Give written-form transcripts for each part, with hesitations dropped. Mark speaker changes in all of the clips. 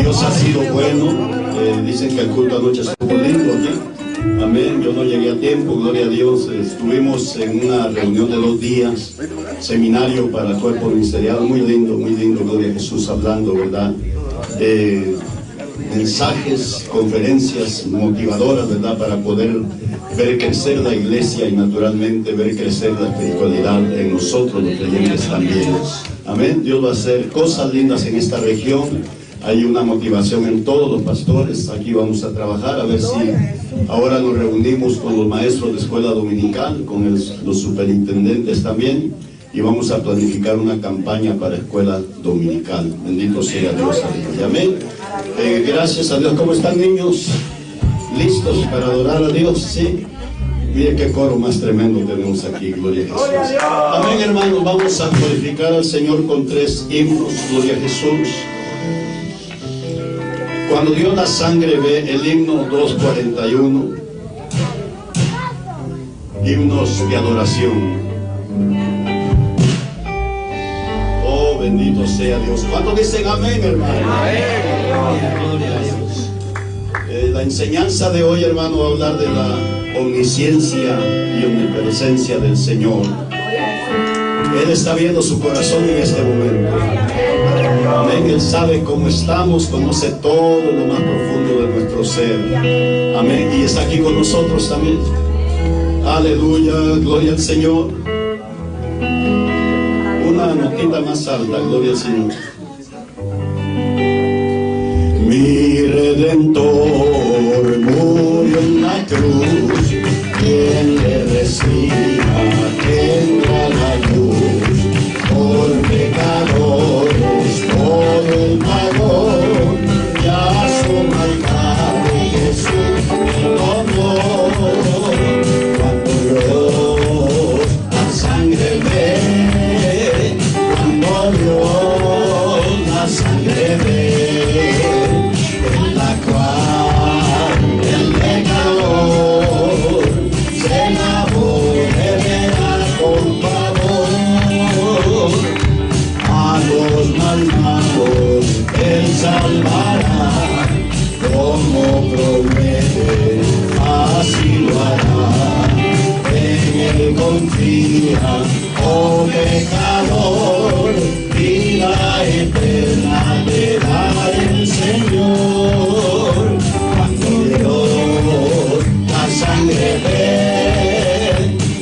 Speaker 1: Dios ha sido bueno. Dicen que el culto anoche estuvo lindo aquí. Amén. Yo no llegué a tiempo, gloria a Dios. Estuvimos en una reunión de 2 días, seminario para el cuerpo ministerial, muy lindo, gloria a Jesús, hablando, ¿verdad? Mensajes, conferencias motivadoras, ¿verdad? Para poder ver crecer la iglesia y naturalmente ver crecer la espiritualidad en nosotros los creyentes también. Amén. Dios va a hacer cosas lindas en esta región. Hay una motivación en todos los pastores. Aquí vamos a trabajar a ver si ahora nos reunimos con los maestros de escuela dominical, con los superintendentes también, y vamos a planificar una campaña para escuela dominical. Bendito sea Dios. Amén. Gracias a Dios. ¿Cómo están, niños? ¿Listos para adorar a Dios? Sí. Mire qué coro más tremendo tenemos aquí, gloria a Jesús. Amén, hermanos. Vamos a glorificar al Señor con 3 himnos, gloria a Jesús. Cuando Dios la sangre ve, el himno 241, himnos de adoración. Oh, bendito sea Dios. ¿Cuántos dicen amén, hermano? Amén. Gloria a Dios. La enseñanza de hoy, hermano, va a hablar de la omnisciencia y omnipresencia del Señor. Él está viendo su corazón en este momento. Amén. Él sabe cómo estamos, conoce todo lo más profundo de nuestro ser. Amén. Y está aquí con nosotros también. Aleluya, gloria al Señor. Una notita más alta, gloria al Señor. Mi Redentor murió en la cruz. Quien le reciba tendrá la luz. Por pecadores todo el pago, ya su maldad Jesús tomó. Cuando Dios la sangre ve, cuando Dios la sangre ve, en la cual el pecador se lavó de veras con favor. A los malvados Él salvará, como promete, así lo hará. En Él confía, oh pecador, vida eterna te da el Señor. Cuando Dios la sangre ve,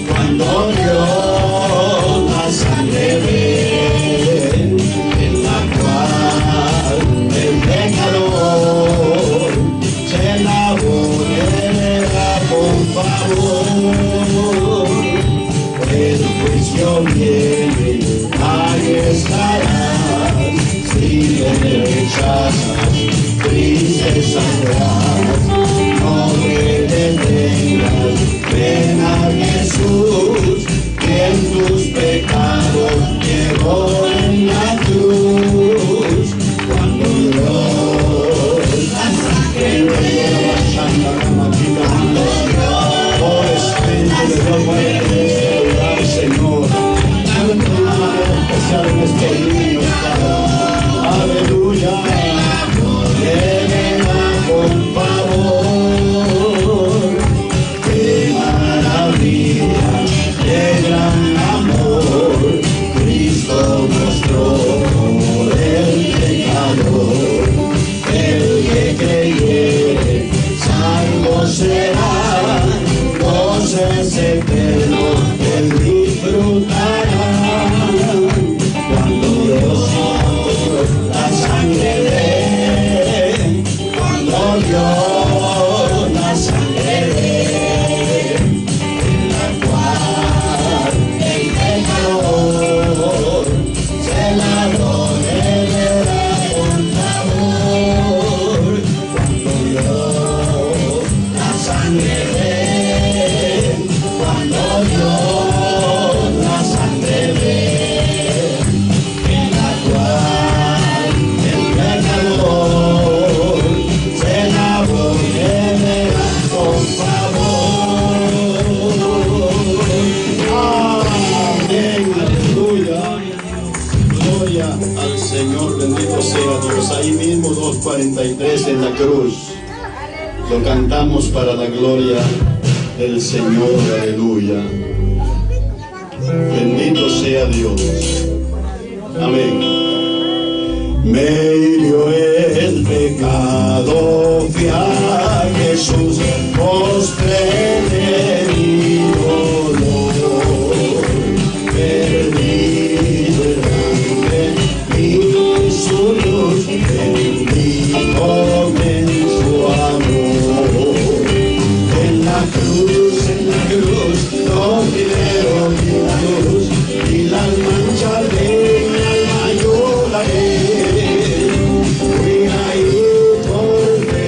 Speaker 1: cuando Dios la sangre ve, en la cual el pecador se lavó de veras con favor. El juicio viene, ahí estarás, si le rechazas, triste saldrás. No te detengas, ven a Jesús, que en tus pecados llevó en la cruz. Cuando Dios la sangre ve, oh Espíritu de Dios, vaya en este lugar, Señor. De una manera especial en estos niños, Padre. Aleluya. Ven a a Dios. Ahí mismo 2:43 en la cruz. Lo cantamos para la gloria del Señor. Aleluya. Bendito sea Dios. Amén. Me hirió el pecado, fui a Jesús, postré de mi dolor, perdido errante, vi su luz, bendito en su amor. En la cruz, no primero vi la luz, y las manchas de mi alma yo lavé. Fui ahí por fe,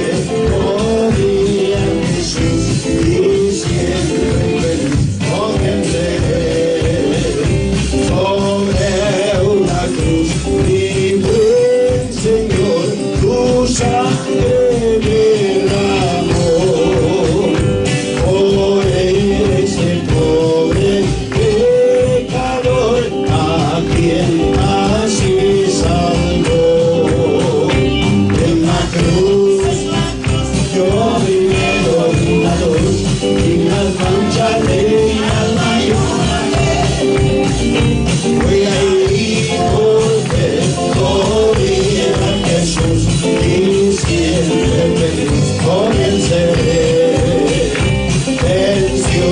Speaker 1: morí a Jesús, y siempre feliz con el sobre una cruz, mi buen Señor, tu sangre derramó. Por ese pobre pecador, a quien así salvó. En la cruz, yo primero vi la luz, y las manchas de mi alma yo lavé. Fui ahí por fe, morí a Jesús, y siempre feliz con él seré. Venció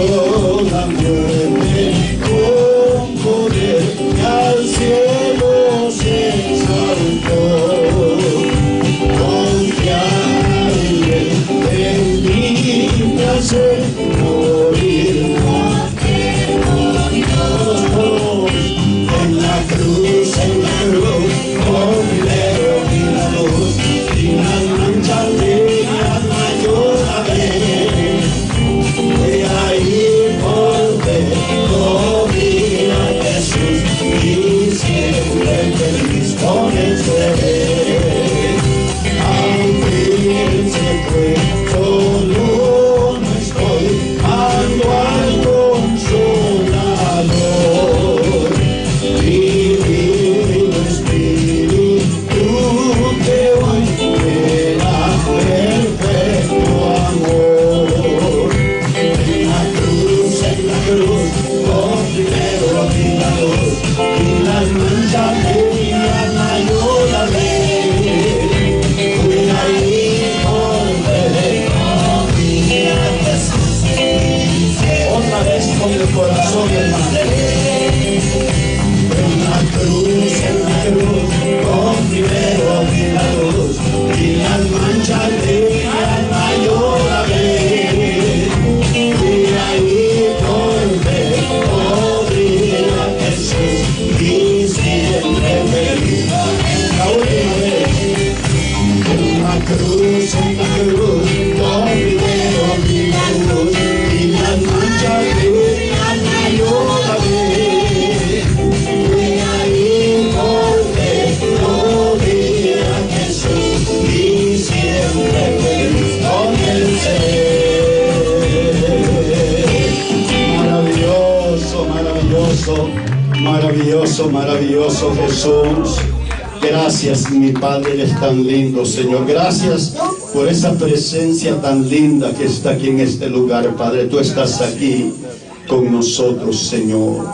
Speaker 1: la muerte con poder, y al cielo se exaltó. Confiar en él es mi placer, morir todos. En la cruz, por primero vi la luz, y las manchas de mi alma yo lavé. Fui ahí por fe, morí a Jesús, y siempre feliz con él seré. Aunque él se fue, solo no estoy, ando al Consolador. Divino Espíritu que hoy me da perfecto amor. En la cruz, por primero vi la luz, y las manchas de mi alma yo lavé. Fui ahí por fe, morí a Jesús. Otra vez con el corazón, hermano. En la cruz, por primero vi la luz, y las manchas de mi alma yo lavé. Fui ahí por fe, morí a Jesús, y siempre feliz. La última vez. En la cruz, por primero vi la luz, y las manchas de mi alma yo lavé. Fui ahí por fe, morí a Jesús, y siempre feliz con él seré. Maravilloso, maravilloso, maravilloso, maravilloso Jesús. Gracias, mi Padre, eres tan lindo, Señor. Gracias por esa presencia tan linda que está aquí en este lugar, Padre. Tú estás aquí con nosotros, Señor.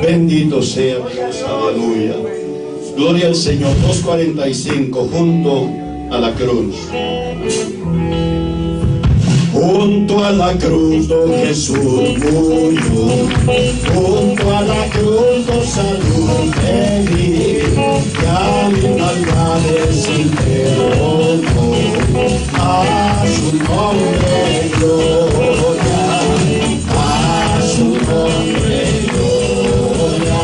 Speaker 1: Bendito sea Dios, aleluya. Gloria al Señor. 2:45, junto a la cruz. Junto a la cruz, don Jesús murió. Junto a la cruz, don salud me di. Ya mi maldades sin perdón. A su nombre gloria. A su nombre gloria.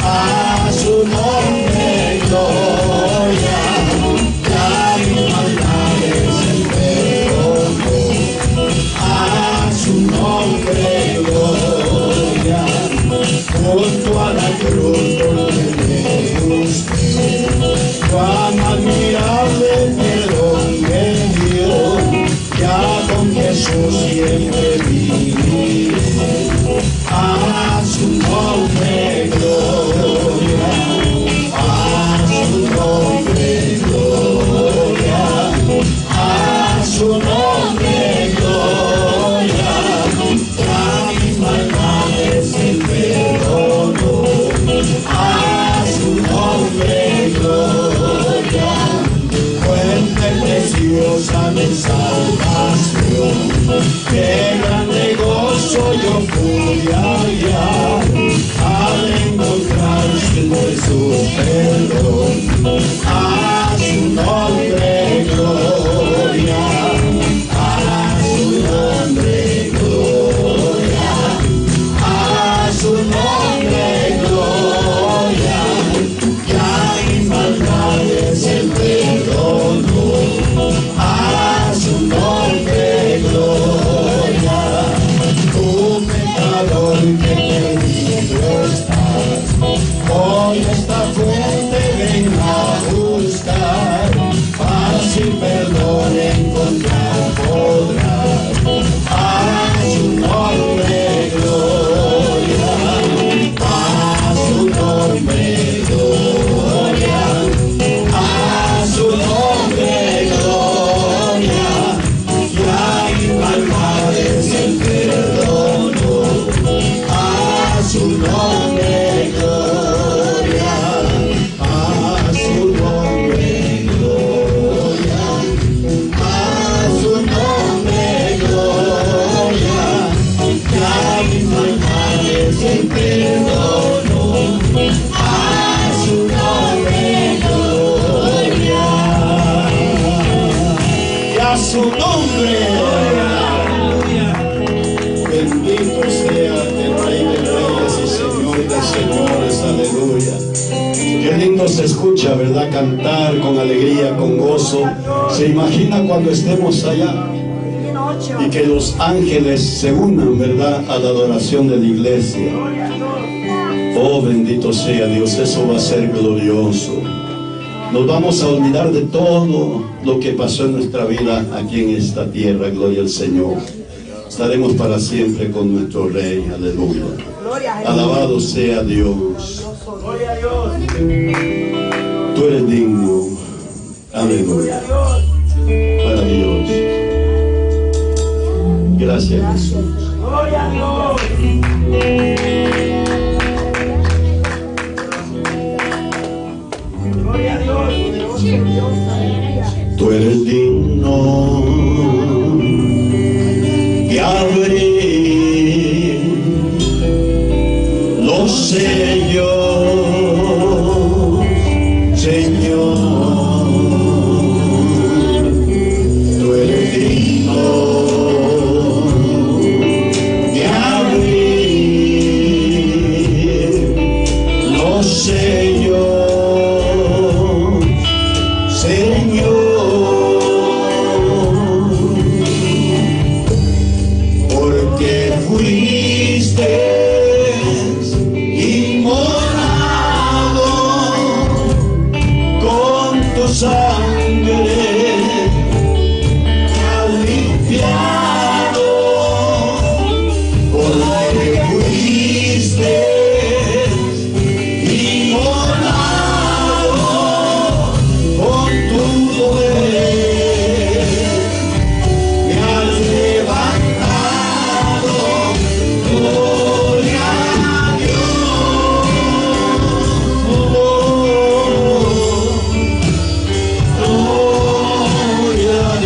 Speaker 1: A su nombre gloria. Ya mi maldades sin perdón. A su nombre gloria. Junto a la cruz donde Jesús a su nombre. Bendito sea el Rey de Reyes y Señor de Señores. Aleluya. Qué lindo se escucha, ¿verdad? Cantar con alegría, con gozo. Se imagina cuando estemos allá y que los ángeles se unan, ¿verdad?, a la adoración de la iglesia. Oh, bendito sea Dios, eso va a ser glorioso. Nos vamos a olvidar de todo lo que pasó en nuestra vida aquí en esta tierra. Gloria al Señor. Estaremos para siempre con nuestro Rey. Aleluya. Alabado sea Dios. Tú eres digno. Aleluya. Para Dios. Gracias, Jesús. Tú eres digno de abrir los sellos, Señor. Tú eres digno de abrir los sellos, Señor. Porque fuiste inmolado con tu sangre, has limpiado. Porque fuiste inmolado con tu poder, me has levantado. Gloria a Dios. Gloria a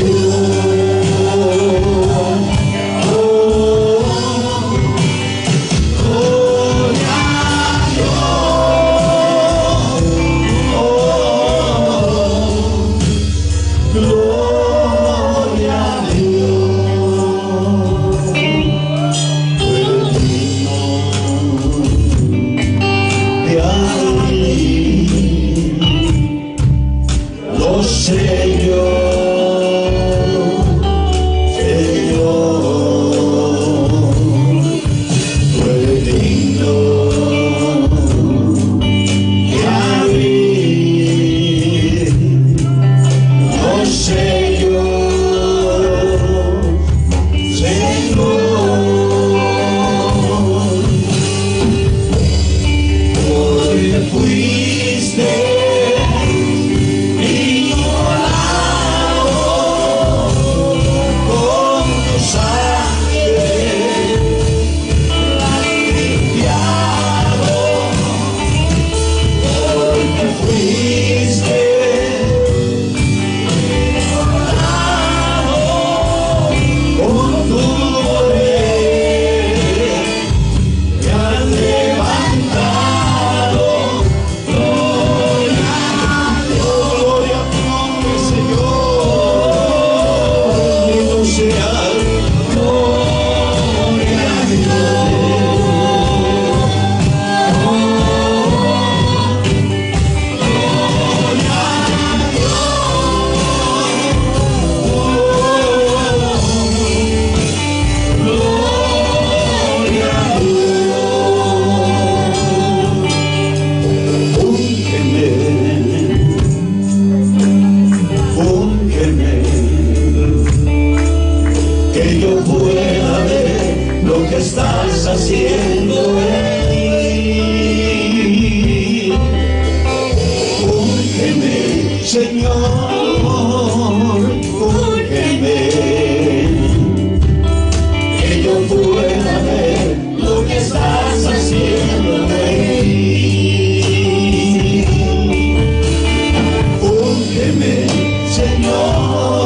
Speaker 1: los sellos, Señor. Tú eres digno de abrir los sellos, Señor. Porque fuiste con tu sangre, has limpiado. Porque fuiste inmolado con tu poder, te has levantado. Gloria a Dios. Gloria a tu nombre, Señor. Bendito sea. Gloria a Úngeme, que yo pueda ver lo que estás haciendo en mí. Úngeme, Señor, úngeme, que yo pueda ver lo que estás haciendo en mí. Úngeme, Señor,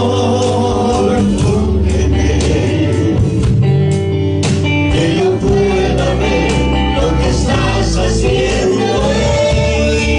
Speaker 1: úngeme, que yo pueda ver lo que estás haciendo en mí.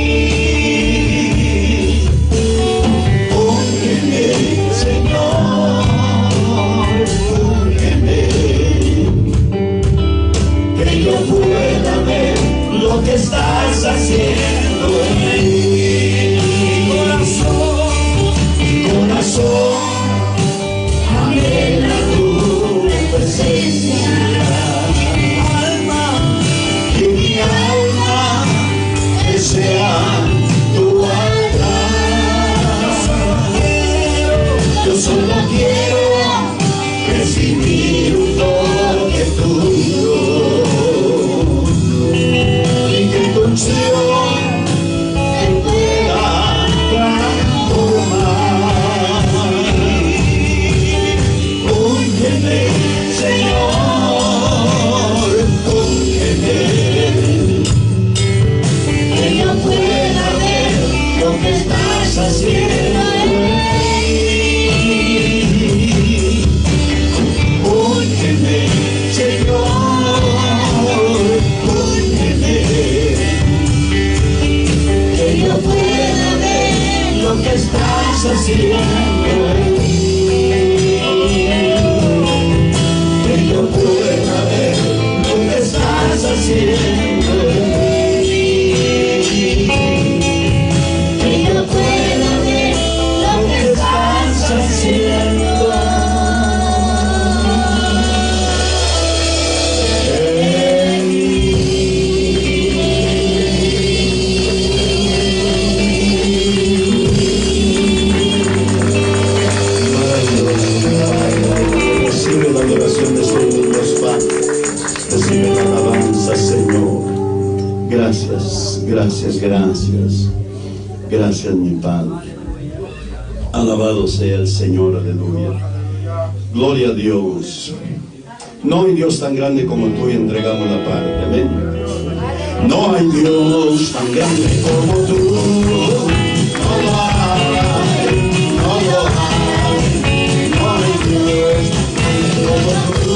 Speaker 1: estás haciendo en mí, que yo pueda ver lo que estás haciendo en mí, que yo pueda ver lo que estás haciendo. Recibe la alabanza, Señor. Gracias, gracias, gracias. Gracias, mi Padre. Alabado sea el Señor, aleluya. Gloria a Dios. No hay Dios tan grande como tú y entregamos la parte, amén. No hay Dios tan grande como tú. No lo hay, no lo hay. No hay Dios como tú.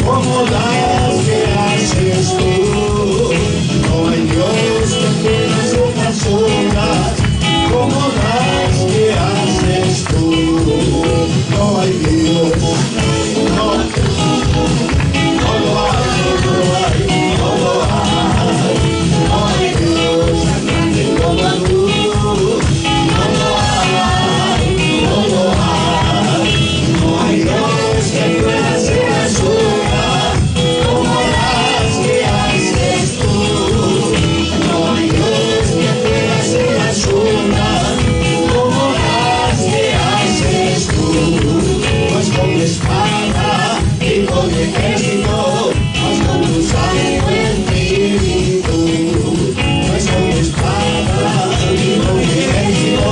Speaker 1: Como las que haces tú, no hay Dios que pueda hacer las obras como las que haces tú. No hay Dios, no lo hay, no lo hay, no lo hay. No hay Dios tan grande como tú, no lo hay, no lo hay. No hay Dios que pueda hacer las obras espada y con ejército, mas con tu santo espíritu. No es con espada y con ejército,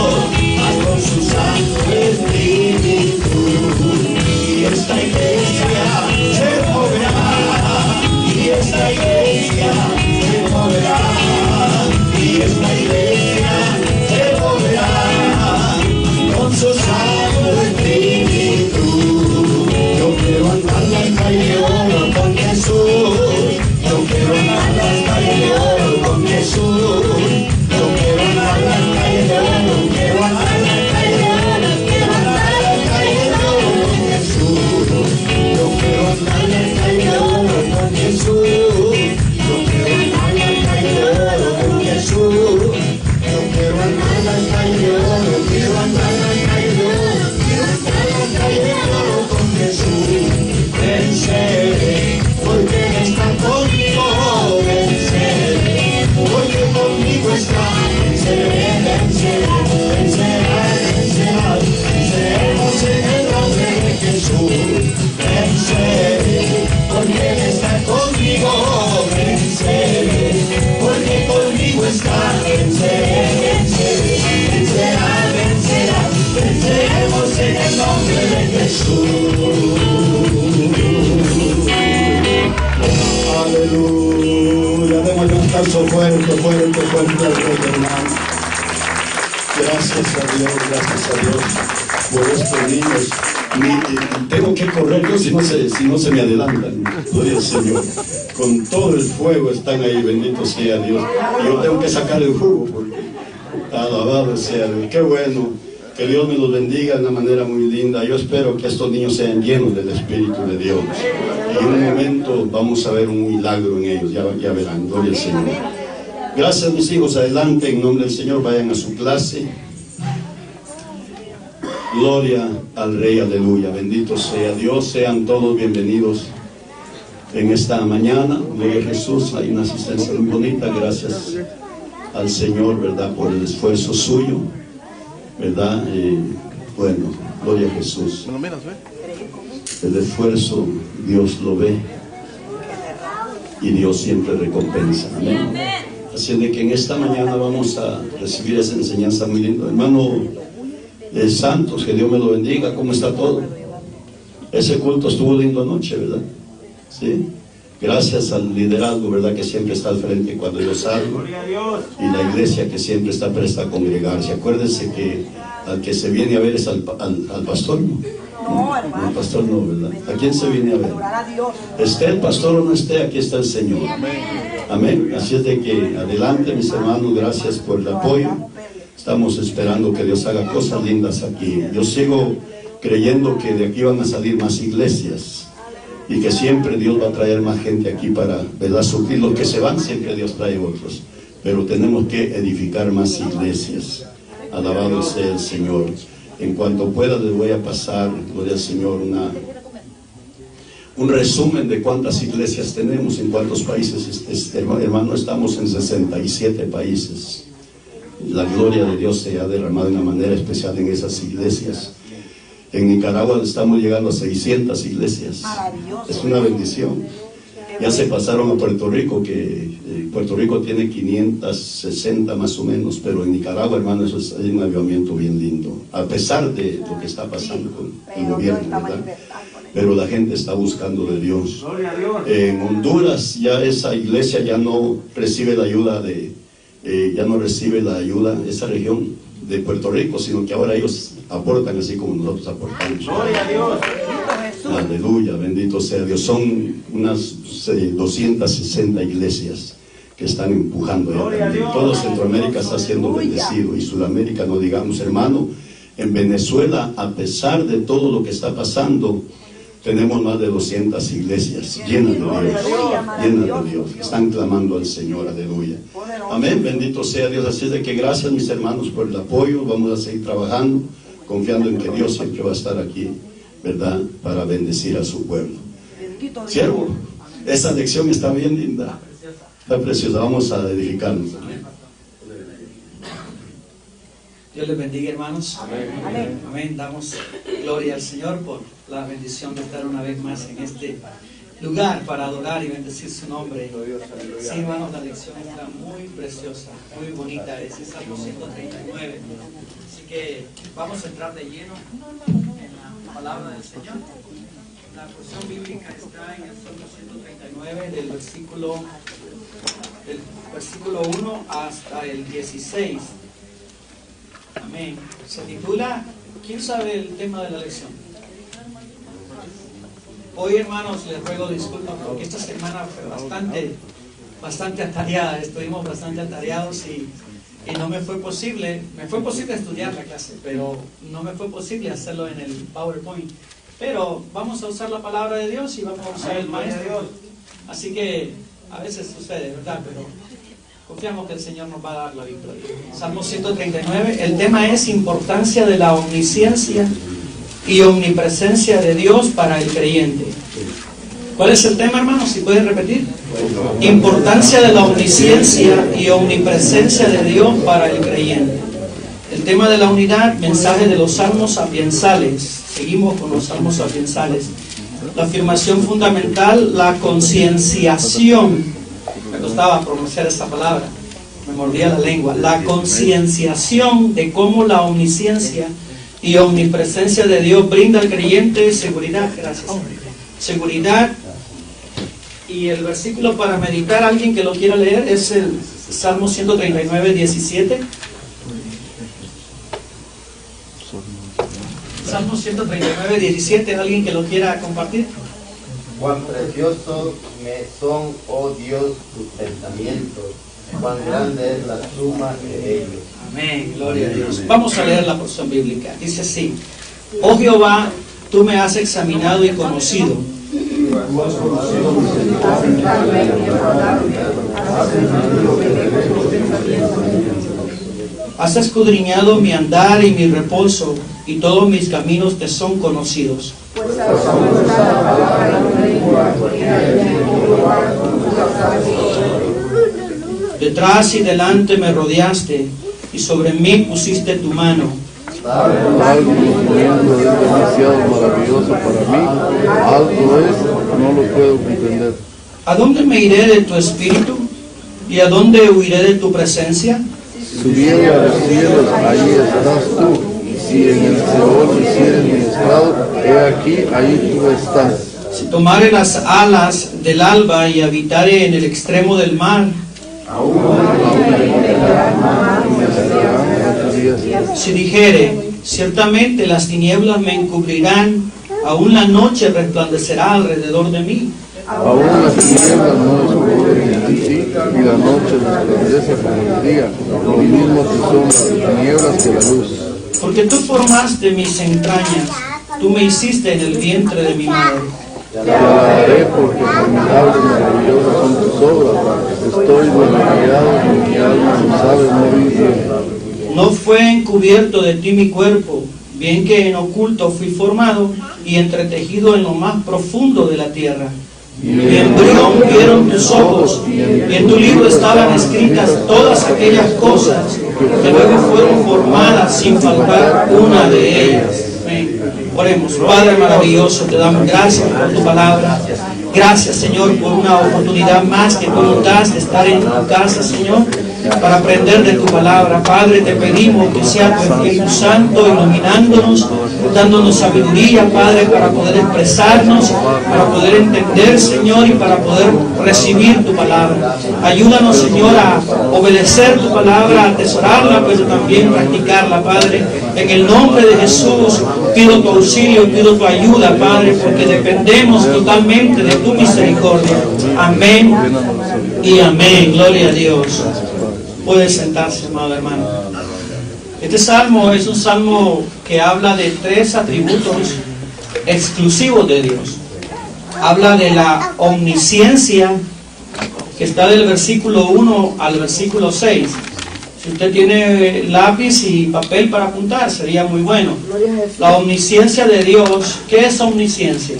Speaker 1: mas con su santo espíritu. Y esta iglesia se moverá, y esta iglesia se moverá, y esta iglesia se moverá con su santo espíritu. Yo quiero andar las calles de oro con Jesús. Yo quiero andar las calles de oro con Jesús. Yo quiero andar las calles de oro. Quiero andar las calles de oro. Quiero andar las calles de oro con Jesús. Yo quiero andar las calles de oro con Jesús. Yo quiero andar las calles de oro con Jesús. Yo quiero andar las calles de oro. Quiero andar las calles de oro. Quiero andar las calles de oro con Jesús. Venceré, porque Él está conmigo. Venceré, porque conmigo está. Venceré, venceré, vencerá, vencerá. Venceremos en el nombre de Jesús. Venceré, porque Él está conmigo. Venceré, porque conmigo está. Venceré, venceré, vencerá, vencerá. Venceremos en el nombre de Jesús. Aleluya. Démosle un aplauso fuerte, fuerte, fuerte al Rey, hermano. Gracias a Dios por estos niños. Tengo que correr yo si no se me adelantan. Gloria al Señor. Con todo el fuego están ahí, bendito sea Dios. Yo tengo que sacar el jugo porque alabado sea Dios. Qué bueno. Que Dios me los bendiga de una manera muy linda. Yo espero que estos niños sean llenos del Espíritu de Dios. Y en un momento vamos a ver un milagro en ellos. Ya verán. Gloria al Señor. Gracias, mis hijos. Adelante, en nombre del Señor. Vayan a su clase. Gloria al Rey. Aleluya. Bendito sea Dios. Sean todos bienvenidos en esta mañana. Gloria a Jesús. Hay una asistencia muy bonita. Gracias al Señor, ¿verdad? Por el esfuerzo suyo, ¿verdad? Bueno, gloria a Jesús. El esfuerzo Dios lo ve y Dios siempre recompensa. Amén. Así de que en esta mañana vamos a recibir esa enseñanza muy linda. Hermano Santos, que Dios me lo bendiga. ¿Cómo está todo? Ese culto estuvo lindo anoche, ¿verdad? Sí. Gracias al liderazgo, ¿verdad? Que siempre está al frente cuando yo salgo. Y la iglesia que siempre está presta a congregarse. Acuérdense que al que se viene a ver es al pastor, ¿no?
Speaker 2: No, hermano.
Speaker 1: El pastor no, ¿verdad? ¿A quién se viene a ver? Esté el pastor o no esté, aquí está el Señor. Amén. Así es de que adelante, mis hermanos, gracias por el apoyo. Estamos esperando que Dios haga cosas lindas aquí. Yo sigo creyendo que de aquí van a salir más iglesias y que siempre Dios va a traer más gente aquí para, ¿verdad?, suplir los que se van, siempre Dios trae otros. Pero tenemos que edificar más iglesias. Alabado sea el Señor. En cuanto pueda les voy a pasar, gloria al Señor, un resumen de cuántas iglesias tenemos, en cuántos países. Hermano, estamos en 67 países. La gloria de Dios se ha derramado de una manera especial en esas iglesias. En Nicaragua estamos llegando a 600 iglesias. Es una bendición. Ya se pasaron a Puerto Rico, que Puerto Rico tiene 560 más o menos, pero en Nicaragua, hermano, eso es un avivamiento bien lindo, a pesar de lo que está pasando con el gobierno, ¿verdad? Pero la gente está buscando de Dios. En Honduras ya esa iglesia ya no recibe la ayuda esa región de Puerto Rico, sino que ahora ellos aportan así como nosotros aportamos. Gloria a Dios. Aleluya, bendito sea Dios. Son unas 260 iglesias que están empujando. Todo Centroamérica está siendo bendecido, y Sudamérica no digamos, hermano. En Venezuela, a pesar de todo lo que está pasando, tenemos más de 200 iglesias llenas de Dios, llenas de Dios. Están clamando al Señor, aleluya. Amén, bendito sea Dios. Así es de que gracias, mis hermanos, por el apoyo. Vamos a seguir trabajando, confiando en que Dios siempre va a estar aquí, ¿verdad?, para bendecir a su pueblo. Siervo, esa lección está bien linda, está preciosa. Vamos a edificarnos.
Speaker 3: Dios les bendiga, hermanos.
Speaker 2: Amén.
Speaker 3: Amén. Damos gloria al Señor por la bendición de estar una vez más en este lugar para adorar y bendecir su nombre. Sí, hermanos, la lección está muy preciosa, muy bonita. Es el Salmo 139. Así que vamos a entrar de lleno en la palabra del Señor. La porción bíblica está en el Salmo 139 del versículo 1 hasta el 16. Amén. Se titula, ¿quién sabe el tema de la lección? Hoy, hermanos, les ruego disculpas porque esta semana fue bastante atareada. Estuvimos bastante atareados y no me fue posible. Me fue posible estudiar la clase, pero no me fue posible hacerlo en el PowerPoint. Pero vamos a usar la palabra de Dios y vamos a usar el maestro. Así que a veces sucede, ¿verdad? Pero confiamos que el Señor nos va a dar la victoria. Salmo 139, el tema es importancia de la omnisciencia y omnipresencia de Dios para el creyente. ¿Cuál es el tema, hermanos? ¿Si pueden repetir? Importancia de la omnisciencia y omnipresencia de Dios para el creyente. El tema de la unidad, mensaje de los salmos sapiensales. Seguimos con los salmos sapiensales. La afirmación fundamental, la concienciación. Me costaba pronunciar esta palabra, me mordía la lengua. La concienciación de cómo la omnisciencia y omnipresencia de Dios brinda al creyente seguridad. Gracias. Seguridad. Y el versículo para meditar, alguien que lo quiera leer, es el Salmo 139, 17. Salmo 139, 17, alguien que lo quiera compartir.
Speaker 4: Cuán preciosos me son, oh Dios, tus pensamientos, cuán grande es la suma de ellos.
Speaker 3: Amén, gloria a Dios. Vamos a leer la porción bíblica. Dice así: oh Jehová, tú me has examinado y conocido. Has escudriñado mi andar y mi reposo, y todos mis caminos te son conocidos. Detrás y delante me rodeaste, y sobre mí pusiste tu mano.
Speaker 5: Algo es demasiado maravilloso para mí, algo es, no lo puedo comprender.
Speaker 3: ¿A dónde me iré de tu espíritu? ¿Y a dónde huiré de tu presencia?
Speaker 5: Subiendo a los cielos, allí estás tú. Si en el Seol hiciere mi estrado, he aquí, ahí tú estás.
Speaker 3: Si tomare las alas del alba y habitare en el extremo del mar, si dijere, ciertamente las tinieblas me encubrirán Aún la noche resplandecerá alrededor de mí.
Speaker 5: Aún las tinieblas no escurren en ti, y la noche resplandece como el día, y mismo que son las tinieblas que la luz.
Speaker 3: Porque tú formaste mis entrañas, tú me hiciste en el vientre de mi madre.
Speaker 5: Te alabaré porque formidables y maravillosas son tus obras. Estoy maravillado y mi alma no sabe morir bien.
Speaker 3: No fue encubierto de ti mi cuerpo, bien que en oculto fui formado y entretejido en lo más profundo de la tierra. Mi embrión vieron tus ojos, y en tu libro estaban escritas todas aquellas cosas que luego fueron formadas sin faltar una de ellas. Amén. Oremos. Padre maravilloso, te damos gracias por tu palabra. Gracias, Señor, por una oportunidad más que tú nos das de estar en tu casa, Señor, para aprender de tu palabra. Padre, te pedimos que sea tu Espíritu Santo iluminándonos, dándonos sabiduría, Padre, para poder expresarnos, para poder entender, Señor, y para poder recibir tu palabra. Ayúdanos, Señor, a obedecer tu palabra, a atesorarla, pero también practicarla, Padre. En el nombre de Jesús, pido tu auxilio, pido tu ayuda, Padre, porque dependemos totalmente de tu misericordia. Amén y amén. Gloria a Dios. Puede sentarse, amado hermano. Este salmo es un salmo que habla de tres atributos exclusivos de Dios. Habla de la omnisciencia, que está del versículo 1 al versículo 6. Si usted tiene lápiz y papel para apuntar, sería muy bueno. La omnisciencia de Dios. ¿Qué es omnisciencia?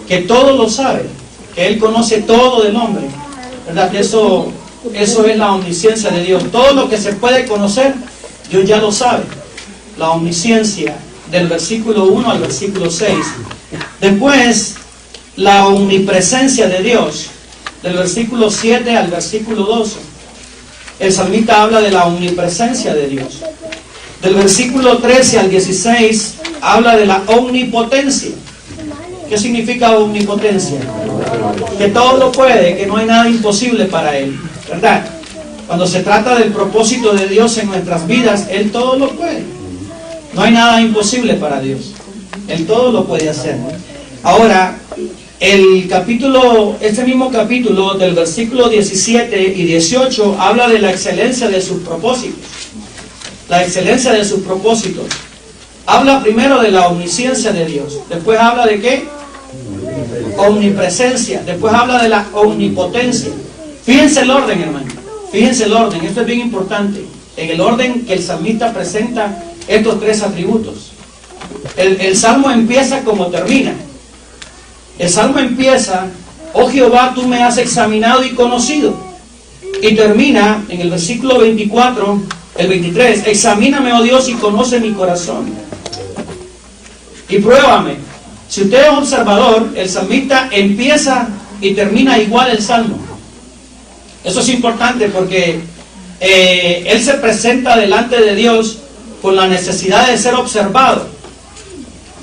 Speaker 3: Que todo lo sabe, que Él conoce todo del hombre, ¿verdad? Eso es la omnisciencia de Dios. Todo lo que se puede conocer, Dios ya lo sabe. La omnisciencia del versículo 1 al versículo 6. Después, la omnipresencia de Dios, del versículo 7 al versículo 12. El salmista habla de la omnipresencia de Dios. Del versículo 13 al 16 habla de la omnipotencia. ¿Qué significa omnipotencia? Que todo lo puede, que no hay nada imposible para Él, ¿verdad? Cuando se trata del propósito de Dios en nuestras vidas, Él todo lo puede. No hay nada imposible para Dios. Él todo lo puede hacer. Ahora, este mismo capítulo del versículo 17 y 18 habla de la excelencia de sus propósitos. La excelencia de sus propósitos. Habla primero de la omnisciencia de Dios. Después habla de ¿qué? Omnipresencia. Después habla de la omnipotencia. Fíjense el orden, hermano. Fíjense el orden. Esto es bien importante. En el orden que el salmista presenta estos tres atributos. El salmo empieza como termina. El salmo empieza: oh Jehová, tú me has examinado y conocido. Y termina en el versículo 24, el 23. Examíname, oh Dios, y conoce mi corazón. Y pruébame. Si usted es observador, el salmista empieza y termina igual el salmo. Eso es importante porque él se presenta delante de Dios con la necesidad de ser observado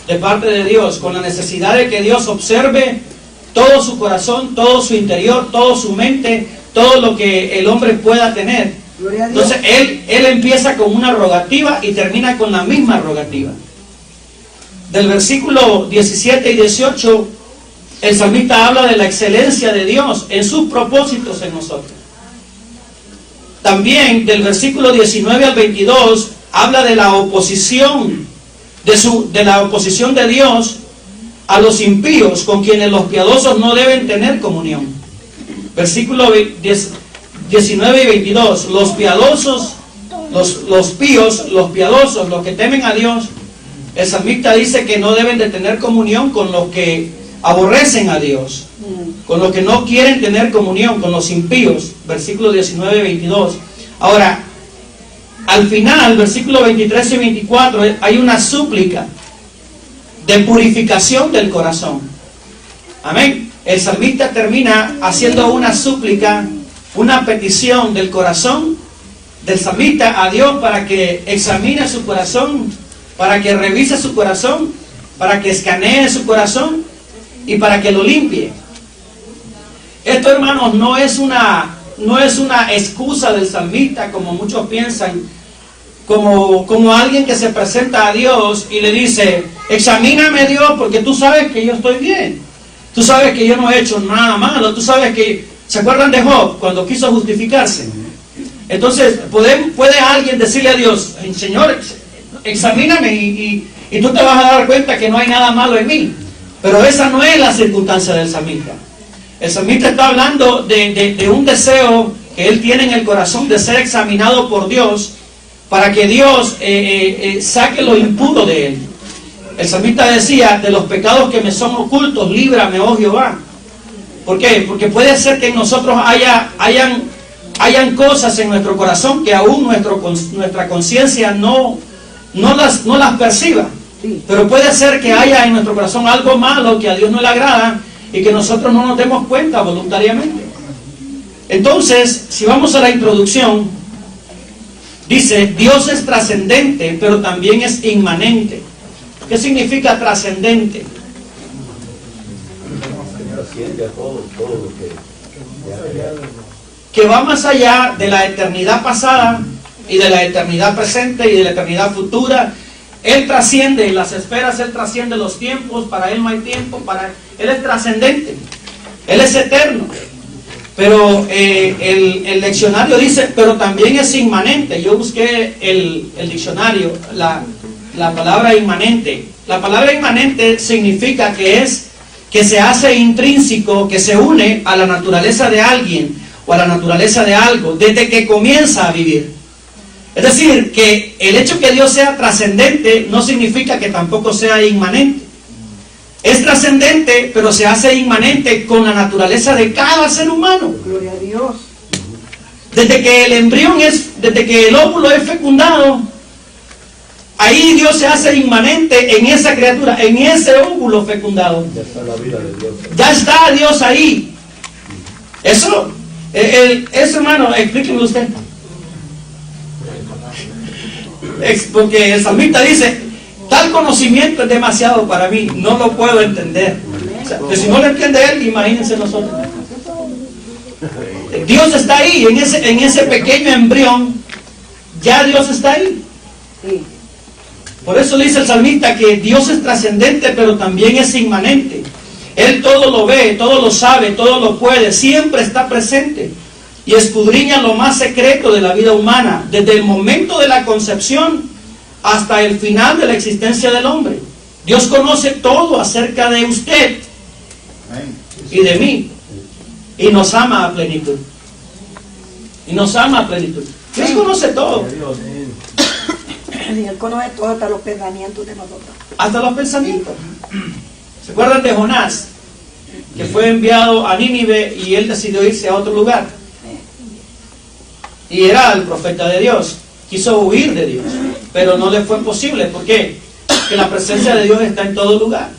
Speaker 3: de parte de Dios, con la necesidad de que Dios observe todo su corazón, todo su interior, toda su mente, todo lo que el hombre pueda tener. Entonces él empieza con una rogativa y termina con la misma rogativa. Del versículo 17 y 18, el salmista habla de la excelencia de Dios en sus propósitos en nosotros. También del versículo 19 al 22 habla de la oposición de la oposición de Dios a los impíos, con quienes los piadosos no deben tener comunión. Versículo 19 y 22. Los piadosos, los píos, los piadosos, los que temen a Dios, el salmista dice que no deben de tener comunión con los que aborrecen a Dios, con los que no quieren tener comunión, con los impíos. Versículo 19 y 22. Ahora, al final, versículo 23 y 24, hay una súplica de purificación del corazón. Amén. El salmista termina haciendo una súplica, una petición del corazón del salmista a Dios para que examine su corazón, para que revise su corazón, para que escanee su corazón y para que lo limpie. Esto, hermanos, no es una excusa del salmista, como muchos piensan, como alguien que se presenta a Dios y le dice, examíname Dios, porque tú sabes que yo estoy bien. Tú sabes que yo no he hecho nada malo. Tú sabes que... ¿Se acuerdan de Job cuando quiso justificarse? Entonces, ¿puede alguien decirle a Dios, Señor, examíname y tú te vas a dar cuenta que no hay nada malo en mí? Pero esa no es la circunstancia del salmista. El salmista está hablando de un deseo que él tiene en el corazón de ser examinado por Dios para que Dios saque lo impuro de él. El salmista decía, de los pecados que me son ocultos, líbrame, oh Jehová. ¿Por qué? Porque puede ser que en nosotros hayan cosas en nuestro corazón que aún nuestra conciencia no las perciba. Pero puede ser que haya en nuestro corazón algo malo que a Dios no le agrada y que nosotros no nos demos cuenta voluntariamente. Entonces, si vamos a la introducción, dice, Dios es trascendente, pero también es inmanente. ¿Qué significa trascendente? Que va más allá de la eternidad pasada y de la eternidad presente y de la eternidad futura. Él trasciende las esferas, Él trasciende los tiempos, para Él no hay tiempo, Él es trascendente, Él es eterno. Pero el diccionario dice, pero también es inmanente. Yo busqué el diccionario, la palabra inmanente. La palabra inmanente significa que se hace intrínseco, que se une a la naturaleza de alguien o a la naturaleza de algo desde que comienza a vivir. Es decir, que el hecho que Dios sea trascendente no significa que tampoco sea inmanente. Es trascendente, pero se hace inmanente con la naturaleza de cada ser humano.
Speaker 2: Gloria a Dios.
Speaker 3: Desde que el embrión desde que el óvulo es fecundado, ahí Dios se hace inmanente en esa criatura, en ese óvulo fecundado.
Speaker 1: Ya está la vida de Dios.
Speaker 3: Ya está Dios ahí. Eso, hermano, explíqueme usted. Porque el salmista dice, tal conocimiento es demasiado para mí, no lo puedo entender. O sea, que si no lo entiende él, imagínense nosotros. Dios está ahí, en ese pequeño embrión, ya Dios está ahí. Por eso dice el salmista que Dios es trascendente, pero también es inmanente. Él todo lo ve, todo lo sabe, todo lo puede, siempre está presente. Y escudriña lo más secreto de la vida humana, desde el momento de la concepción hasta el final de la existencia del hombre. Dios conoce todo acerca de usted y de mí. Y nos ama a plenitud. Y nos ama a plenitud. Dios conoce todo.
Speaker 2: Él conoce todo, hasta los pensamientos de nosotros.
Speaker 3: Hasta los pensamientos. ¿Se acuerdan de Jonás? Que fue enviado a Nínive y él decidió irse a otro lugar. Y era el profeta de Dios. Quiso huir de Dios, pero no le fue posible. ¿Por qué? Porque la presencia de Dios está en todo lugar.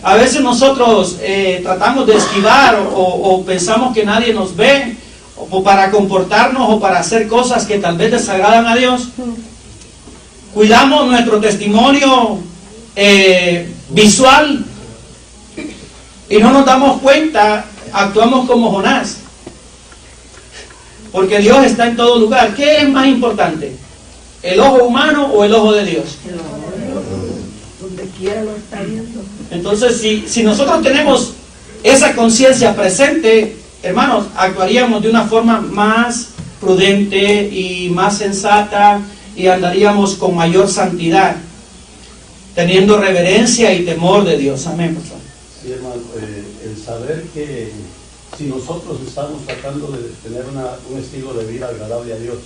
Speaker 3: A veces nosotros tratamos de esquivar o pensamos que nadie nos ve, o para comportarnos o para hacer cosas que tal vez desagradan a Dios. Cuidamos nuestro testimonio visual y no nos damos cuenta, actuamos como Jonás. Porque Dios está en todo lugar. ¿Qué es más importante? ¿El ojo humano o el ojo de Dios?
Speaker 2: Donde quiera lo está viendo.
Speaker 3: Entonces, si nosotros tenemos esa conciencia presente, hermanos, actuaríamos de una forma más prudente y más sensata y andaríamos con mayor santidad, teniendo reverencia y temor de Dios. Amén, por favor.
Speaker 6: Sí, hermano, el saber que si nosotros estamos tratando de tener un estilo de vida agradable a Dios,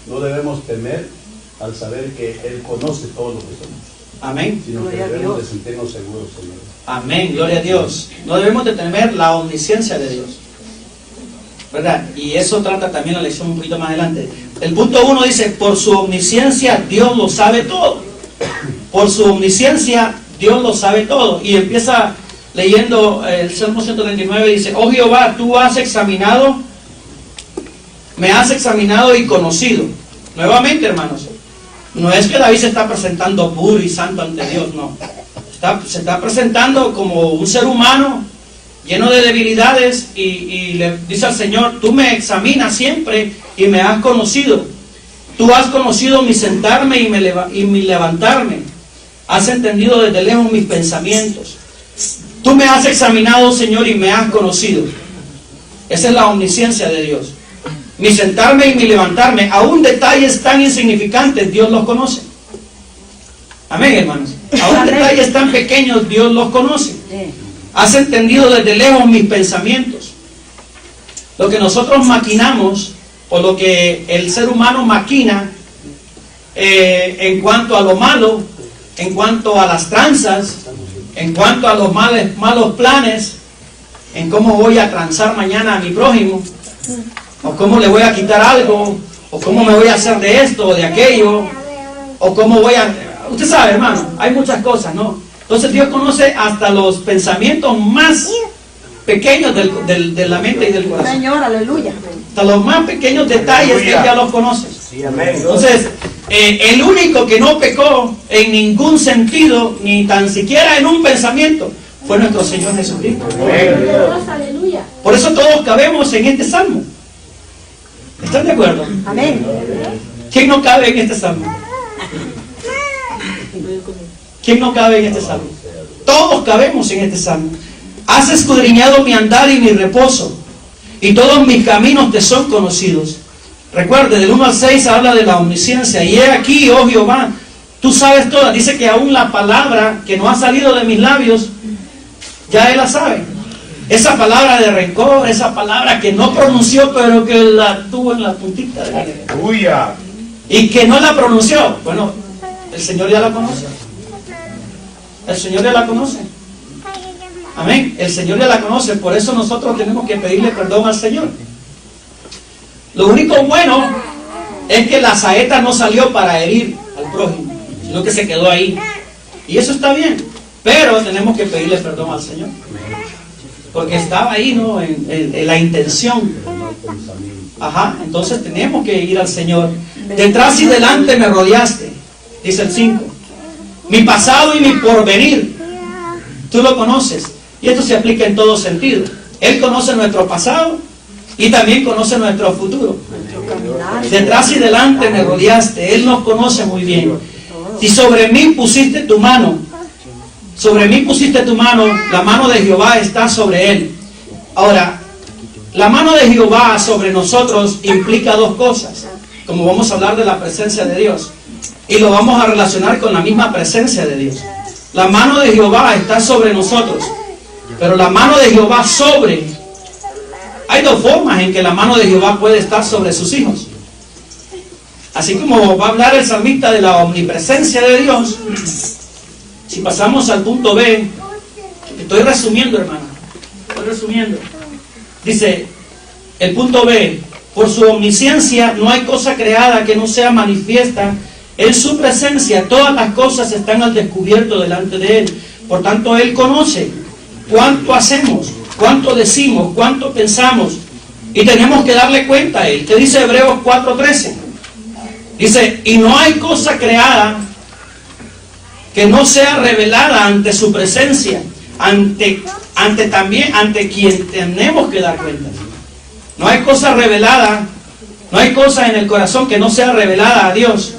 Speaker 6: no debemos temer al saber que Él conoce todo lo que somos.
Speaker 3: Amén.
Speaker 6: Sino que debemos de sentirnos seguros en Él.
Speaker 3: Amén, gloria a Dios. No debemos de temer la omnisciencia de Dios, ¿verdad? Y eso trata también la lección un poquito más adelante. El punto 1 dice, por su omnisciencia Dios lo sabe todo. Por su omnisciencia Dios lo sabe todo. Y empieza leyendo el Salmo 139, dice, oh Jehová, tú me has examinado y conocido. Nuevamente, hermanos, no es que David se está presentando puro y santo ante Dios, no. Se está presentando como un ser humano lleno de debilidades y le dice al Señor, tú me examinas siempre y me has conocido. Tú has conocido mi sentarme y mi levantarme. Has entendido desde lejos mis pensamientos. Tú me has examinado, Señor, y me has conocido. Esa es la omnisciencia de Dios. Mi sentarme y mi levantarme, aún detalles tan insignificantes, Dios los conoce. Amén, hermanos. Aún detalles tan pequeños, Dios los conoce. Has entendido desde lejos mis pensamientos. Lo que nosotros maquinamos, o lo que el ser humano maquina en cuanto a lo malo, en cuanto a las tranzas, en cuanto a los malos planes, en cómo voy a transar mañana a mi prójimo, o cómo le voy a quitar algo, o cómo me voy a hacer de esto o de aquello, o cómo voy a... Usted sabe, hermano, hay muchas cosas, ¿no? Entonces Dios conoce hasta los pensamientos más pequeños de la mente y del corazón.
Speaker 2: Señor, aleluya.
Speaker 3: Hasta los más pequeños detalles que Él ya los conoce.
Speaker 4: Sí, amén.
Speaker 3: Entonces, el único que no pecó en ningún sentido, ni tan siquiera en un pensamiento, fue nuestro Señor Jesucristo.
Speaker 2: Aleluya.
Speaker 3: Por eso todos cabemos en este salmo. ¿Están de acuerdo?
Speaker 2: Amén.
Speaker 3: ¿Quién no cabe en este salmo? ¿Quién no cabe en este salmo? Todos cabemos en este salmo. Has escudriñado mi andar y mi reposo, y todos mis caminos te son conocidos. Recuerde, del 1 al 6 habla de la omnisciencia. Y he aquí, oh Jehová, tú sabes todas. Dice que aún la palabra que no ha salido de mis labios, ya Él la sabe. Esa palabra de rencor, esa palabra que no pronunció, pero que la tuvo en la puntita de la lengua. Y que no la pronunció. Bueno, el Señor ya la conoce. El Señor ya la conoce. Amén. El Señor ya la conoce. Por eso nosotros tenemos que pedirle perdón al Señor. Lo único bueno es que la saeta no salió para herir al prójimo, sino que se quedó ahí. Y eso está bien. Pero tenemos que pedirle perdón al Señor. Porque estaba ahí, ¿no? En la intención. Ajá. Entonces tenemos que ir al Señor. Detrás y delante me rodeaste. Dice el 5. Mi pasado y mi porvenir. Tú lo conoces. Y esto se aplica en todo sentido. Él conoce nuestro pasado y también conoce nuestro futuro. Detrás y delante me rodeaste. Él nos conoce muy bien. Y sobre mí pusiste tu mano. Sobre mí pusiste tu mano. La mano de Jehová está sobre él. Ahora, la mano de Jehová sobre nosotros implica dos cosas. Como vamos a hablar de la presencia de Dios. Y lo vamos a relacionar con la misma presencia de Dios. La mano de Jehová está sobre nosotros. Pero la mano de Jehová sobre... Hay dos formas en que la mano de Jehová puede estar sobre sus hijos. Así como va a hablar el salmista de la omnipresencia de Dios. Si pasamos al punto B, estoy resumiendo, hermano. Estoy resumiendo. Dice, el punto B, por su omnisciencia no hay cosa creada que no sea manifiesta. En su presencia todas las cosas están al descubierto delante de Él. Por tanto, Él conoce cuánto hacemos, cuánto decimos, cuánto pensamos. Y tenemos que darle cuenta a Él. ¿Qué dice Hebreos 4:13? Dice, y no hay cosa creada que no sea revelada ante su presencia, ante quien tenemos que dar cuenta. No hay cosa revelada, no hay cosa en el corazón que no sea revelada a Dios,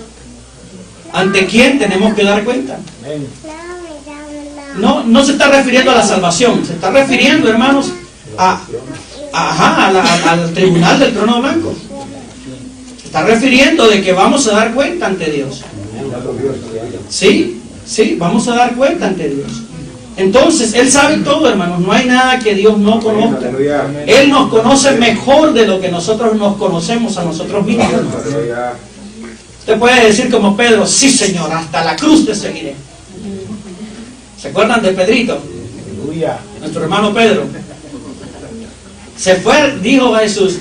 Speaker 3: ante quien tenemos que dar cuenta. No se está refiriendo a la salvación, se está refiriendo, hermanos, al tribunal del trono blanco. Se está refiriendo de que vamos a dar cuenta ante Dios. Sí, vamos a dar cuenta ante Dios. Entonces, Él sabe todo, hermanos. No hay nada que Dios no conozca. Él nos conoce mejor de lo que nosotros nos conocemos a nosotros mismos. Usted puede decir como Pedro, sí, Señor, hasta la cruz te seguiré. ¿Se acuerdan de Pedrito? Nuestro hermano Pedro. Se fue, dijo a Jesús,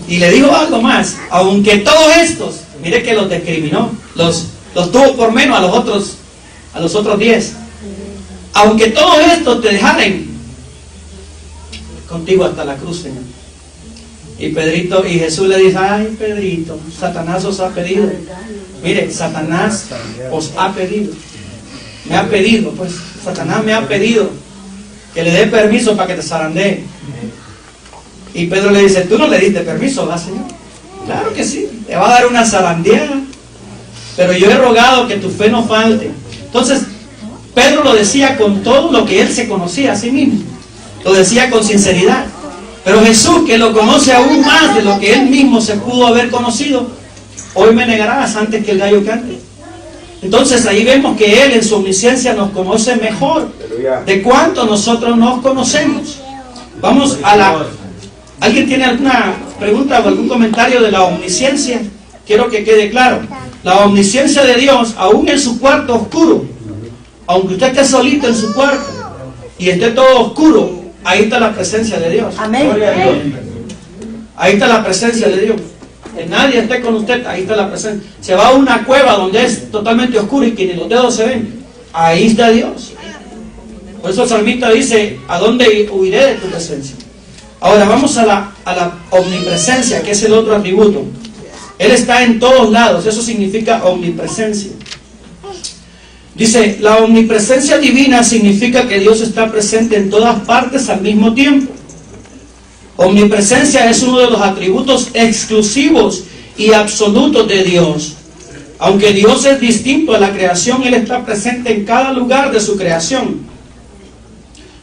Speaker 3: y le dijo algo más, aunque todos estos, mire que los discriminó, los tuvo por menos a los otros 10. Aunque todos estos te dejaren, contigo hasta la cruz, Señor. Y Jesús le dice, ay, Pedrito, Satanás os ha pedido. Mire, Satanás os ha pedido. Me ha pedido, pues, Satanás me ha pedido que le dé permiso para que te zarandee. Y Pedro le dice, tú no le diste permiso, ¿verdad, Señor? Claro que sí, te va a dar una zarandeada, pero yo he rogado que tu fe no falte. Entonces, Pedro lo decía con todo lo que él se conocía a sí mismo, lo decía con sinceridad. Pero Jesús, que lo conoce aún más de lo que él mismo se pudo haber conocido, hoy me negarás antes que el gallo cante. Entonces ahí vemos que Él en su omnisciencia nos conoce mejor de cuánto nosotros nos conocemos. Vamos a la... ¿Alguien tiene alguna pregunta o algún comentario de la omnisciencia? Quiero que quede claro. La omnisciencia de Dios, aún en su cuarto oscuro, aunque usted esté solito en su cuarto y esté todo oscuro, ahí está la presencia de Dios.
Speaker 2: Amén.
Speaker 3: Gloria a Dios. Ahí está la presencia de Dios. Que nadie esté con usted, ahí está la presencia. Se va a una cueva donde es totalmente oscuro y que ni los dedos se ven, ahí está Dios. Por eso el salmista dice: ¿a dónde huiré de tu presencia? Ahora vamos a la omnipresencia, que es el otro atributo. Él está en todos lados, eso significa omnipresencia. Dice, la omnipresencia divina significa que Dios está presente en todas partes al mismo tiempo. Omnipresencia es uno de los atributos exclusivos y absolutos de Dios. Aunque Dios es distinto a la creación, Él está presente en cada lugar de su creación.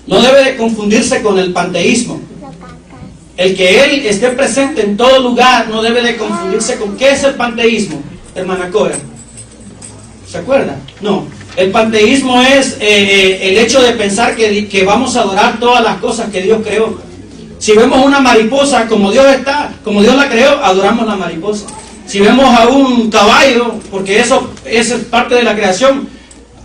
Speaker 3: No debe de confundirse con el panteísmo. El que Él esté presente en todo lugar no debe de confundirse con... ¿Qué es el panteísmo, hermana Cora? ¿Se acuerda? No. El panteísmo es el hecho de pensar que vamos a adorar todas las cosas que Dios creó. Si vemos una mariposa, como Dios está, como Dios la creó, adoramos la mariposa. Si vemos a un caballo, porque eso es parte de la creación,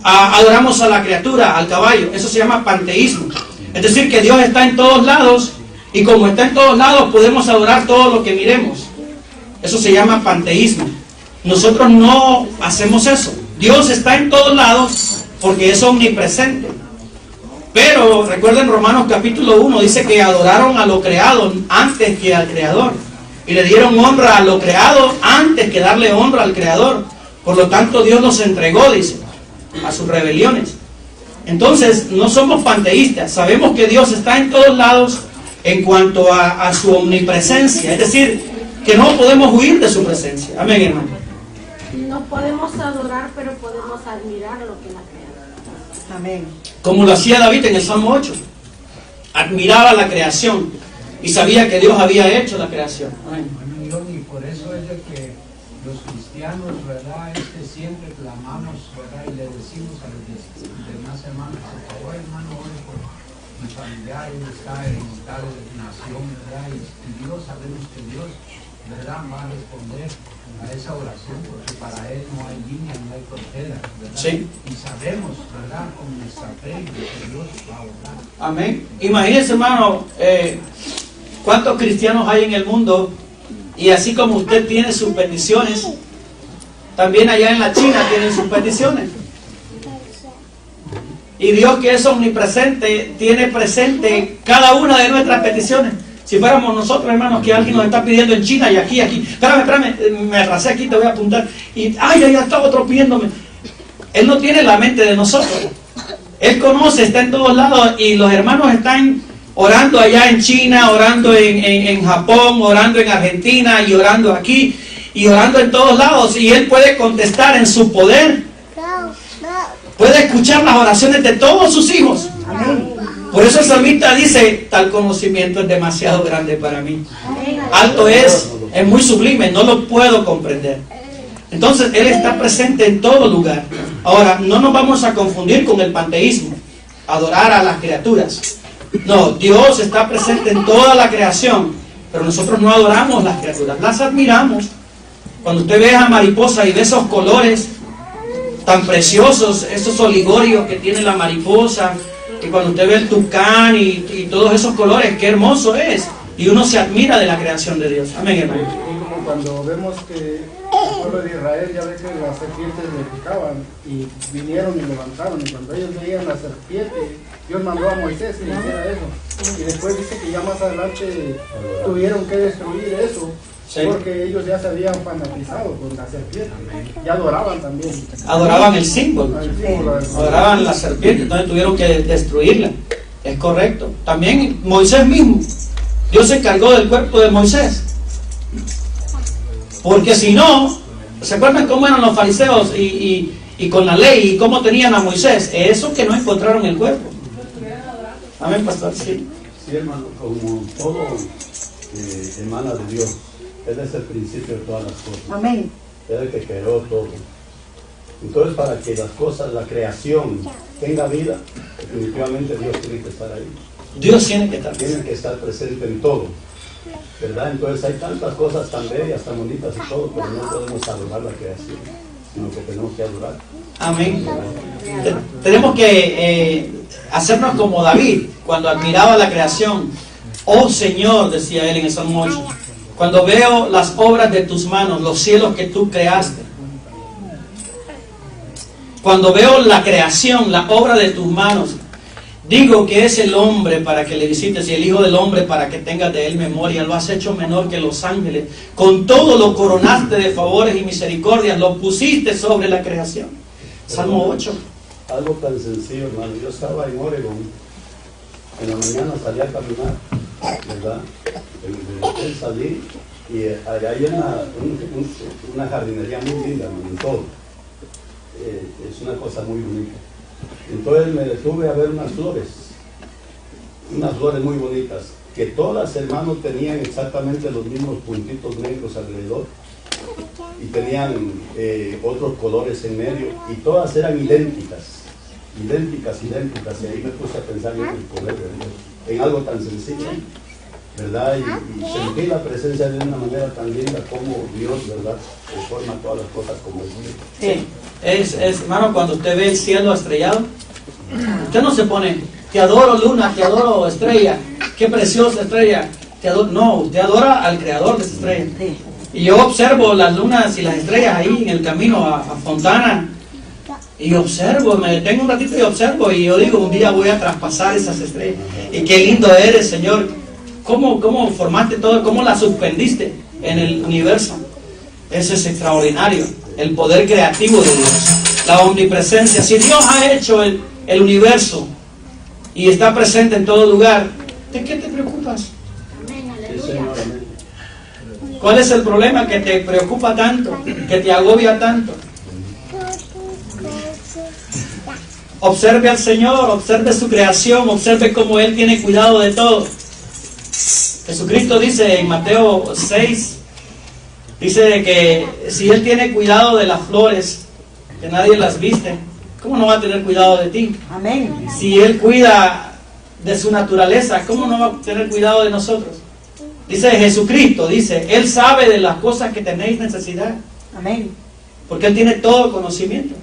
Speaker 3: adoramos a la criatura, al caballo. Eso se llama panteísmo. Es decir, que Dios está en todos lados, y como está en todos lados, podemos adorar todo lo que miremos. Eso se llama panteísmo. Nosotros no hacemos eso. Dios está en todos lados porque es omnipresente. Pero recuerden, Romanos capítulo 1 dice que adoraron a lo creado antes que al Creador. Y le dieron honra a lo creado antes que darle honra al Creador. Por lo tanto, Dios los entregó, dice, a sus rebeliones. Entonces, no somos panteístas. Sabemos que Dios está en todos lados en cuanto a su omnipresencia. Es decir, que no podemos huir de su presencia. Amén, hermano.
Speaker 7: No podemos adorar, pero podemos admirar lo que la crea.
Speaker 2: Amén.
Speaker 3: Como lo hacía David en el Salmo 8. Admiraba la creación y sabía que Dios había hecho la creación. Amén.
Speaker 8: Y por eso es de que los cristianos, ¿verdad? Siempre clamamos, ¿verdad? Y le decimos a los demás hermanos, por favor, hermano, ore por mi familiar, él está en tal nación, ¿verdad? Y Dios, sabemos que Dios, ¿verdad?, va a responder a esa oración, porque para Él no hay línea, no hay frontera, ¿verdad?
Speaker 3: Sí.
Speaker 8: Y sabemos, ¿verdad?, con nuestra fe, que Dios va a orar.
Speaker 3: Amén. Imagínense, hermano, cuántos cristianos hay en el mundo, y así como usted tiene sus peticiones, también allá en la China tienen sus peticiones. Y Dios, que es omnipresente, tiene presente cada una de nuestras peticiones. Si fuéramos nosotros, hermanos, que alguien nos está pidiendo en China y aquí, espérame, me arrasé aquí, te voy a apuntar, y ya estaba otro pidiéndome. Él no tiene la mente de nosotros. Él conoce, está en todos lados, y los hermanos están orando allá en China, orando en Japón, orando en Argentina, y orando aquí, y orando en todos lados, y Él puede contestar en su poder. Puede escuchar las oraciones de todos sus hijos.
Speaker 2: Amén.
Speaker 3: Por eso el salmista dice, tal conocimiento es demasiado grande para mí. Alto es muy sublime, no lo puedo comprender. Entonces, Él está presente en todo lugar. Ahora, no nos vamos a confundir con el panteísmo, adorar a las criaturas. No, Dios está presente en toda la creación, pero nosotros no adoramos las criaturas, las admiramos. Cuando usted ve a mariposa y ve esos colores tan preciosos, esos oligorios que tiene la mariposa, y cuando usted ve el tucán y todos esos colores, qué hermoso es, y uno se admira de la creación de Dios. Amén, hermano.
Speaker 9: Y como cuando vemos que el pueblo de Israel, ya ve que las serpientes le picaban y vinieron y levantaron, y cuando ellos veían la serpiente, Dios mandó a Moisés que hiciera eso, y después dice que ya más adelante tuvieron que destruir eso. Sí. Porque ellos ya se habían fanatizado con la serpiente, ya adoraban también.
Speaker 3: Adoraban el símbolo, adoraban la serpiente, entonces tuvieron que destruirla. Es correcto. También Moisés mismo, Dios se encargó del cuerpo de Moisés. Porque si no, ¿se acuerdan cómo eran los fariseos y con la ley y cómo tenían a Moisés? Eso que no encontraron el cuerpo. Amén, pastor. Sí.
Speaker 6: Sí, hermano, como todo emana de Dios. Él es el principio de todas las cosas.
Speaker 2: Amén.
Speaker 6: Él es el que creó todo. Entonces, para que las cosas, la creación tenga vida, definitivamente Dios tiene que estar ahí.
Speaker 3: Dios tiene que estar.
Speaker 6: Tiene que estar presente en todo, ¿verdad? Entonces hay tantas cosas tan bellas, tan bonitas y todo, pero no podemos adorar la creación, sino que tenemos que adorar.
Speaker 3: Amén. Tenemos que hacernos como David, cuando admiraba la creación. Oh Señor, decía él en el Salmo 8, cuando veo las obras de tus manos, los cielos que tú creaste. Cuando veo la creación, la obra de tus manos, digo que es el hombre para que le visites y el hijo del hombre para que tengas de él memoria. Lo has hecho menor que los ángeles. Con todo lo coronaste de favores y misericordias. Lo pusiste sobre la creación. Salmo 8.
Speaker 6: Algo tan sencillo, hermano. Yo estaba en Oregon. En la mañana salí a caminar, ¿verdad? Entonces salí y allá hay una jardinería muy linda, hermano, en todo. Es una cosa muy bonita. Entonces me detuve a ver unas flores muy bonitas, que todas, hermanos, tenían exactamente los mismos puntitos negros alrededor y tenían otros colores en medio y todas eran idénticas, y ahí me puse a pensar en el poder de Dios, en algo tan sencillo, ¿verdad? Y sentí la presencia de una manera tan linda como Dios, ¿verdad?, forma todas las cosas como es.
Speaker 3: Sí. Hermano, cuando usted ve el cielo estrellado, usted no se pone, te adoro luna, te adoro estrella, qué preciosa estrella, te adoro. No, usted adora al creador de esa estrella. Y yo observo las lunas y las estrellas ahí en el camino a Fontana, y observo, me detengo un ratito y observo, y yo digo, un día voy a traspasar esas estrellas. Y qué lindo eres, Señor. ¿Cómo formaste todo? ¿Cómo la suspendiste en el universo? Eso es extraordinario. El poder creativo de Dios, la omnipresencia. Si Dios ha hecho el universo y está presente en todo lugar, ¿de qué te preocupas? ¿Cuál es el problema que te preocupa tanto, que te agobia tanto? Observe al Señor, observe su creación, observe cómo Él tiene cuidado de todo. Jesucristo dice en Mateo 6, dice que si Él tiene cuidado de las flores, que nadie las viste, ¿cómo no va a tener cuidado de ti?
Speaker 2: Amén.
Speaker 3: Si Él cuida de su naturaleza, ¿cómo no va a tener cuidado de nosotros? Dice Jesucristo, dice, Él sabe de las cosas que tenéis necesidad.
Speaker 2: Amén.
Speaker 3: Porque Él tiene todo conocimiento.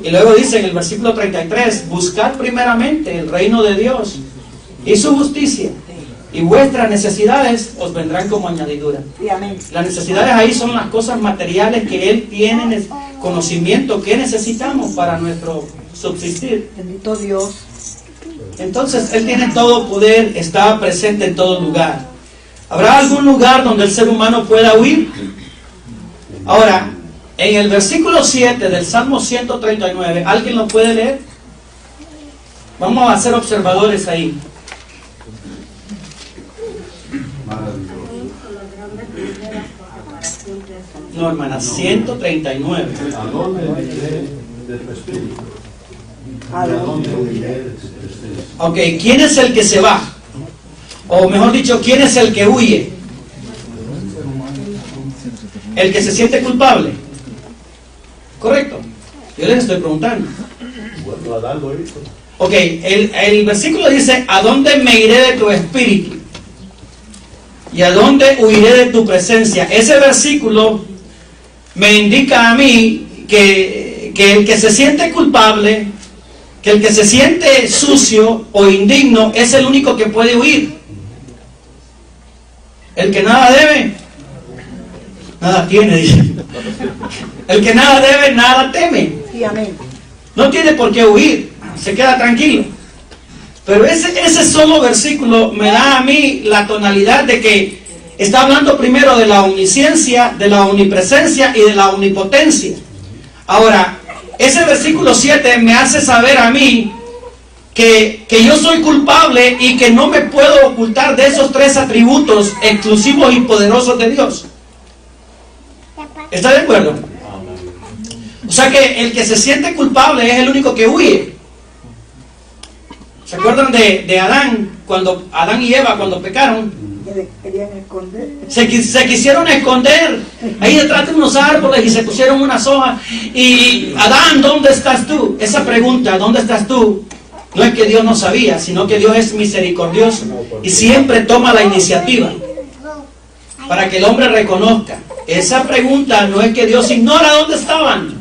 Speaker 3: Y luego dice en el versículo 33, buscad primeramente el reino de Dios y su justicia, y vuestras necesidades os vendrán como añadidura.
Speaker 2: Sí, amén.
Speaker 3: Las necesidades ahí son las cosas materiales que Él tiene conocimiento que necesitamos para nuestro subsistir.
Speaker 2: Bendito Dios.
Speaker 3: Entonces Él tiene todo poder, está presente en todo lugar. ¿Habrá algún lugar donde el ser humano pueda huir? Ahora, en el versículo 7 del Salmo 139, ¿alguien lo puede leer? Vamos a ser observadores ahí. No, hermana, 139.
Speaker 6: ¿A dónde iré de tu espíritu? ¿A dónde iré de tu espíritu?
Speaker 3: Ok, ¿quién es el que se va? O mejor dicho, ¿quién es el que huye? El que se siente culpable. ¿Correcto? Yo les estoy preguntando.
Speaker 6: Bueno, Adán lo hizo.
Speaker 3: Ok, el versículo dice, ¿a dónde me iré de tu espíritu? ¿Y a dónde huiré de tu presencia? Ese versículo me indica a mí que el que se siente culpable, que el que se siente sucio o indigno, es el único que puede huir. El que nada debe, nada tiene, dice. El que nada debe, nada teme.
Speaker 2: Sí, amén.
Speaker 3: No tiene por qué huir, se queda tranquilo. Pero ese solo versículo me da a mí la tonalidad de que está hablando primero de la omnisciencia, de la omnipresencia y de la omnipotencia. Ahora, ese versículo 7 me hace saber a mí que yo soy culpable y que no me puedo ocultar de esos tres atributos exclusivos y poderosos de Dios. ¿Está de acuerdo? O sea que el que se siente culpable es el único que huye. ¿Se acuerdan de Adán? Cuando Adán y Eva, cuando pecaron,
Speaker 2: Querían esconder.
Speaker 3: se quisieron esconder ahí detrás de unos árboles y se pusieron unas hojas. Y Adán, ¿dónde estás tú? Esa pregunta, ¿dónde estás tú? No es que Dios no sabía, sino que Dios es misericordioso y siempre toma la iniciativa para que el hombre reconozca. Esa pregunta no es que Dios ignora dónde estaban,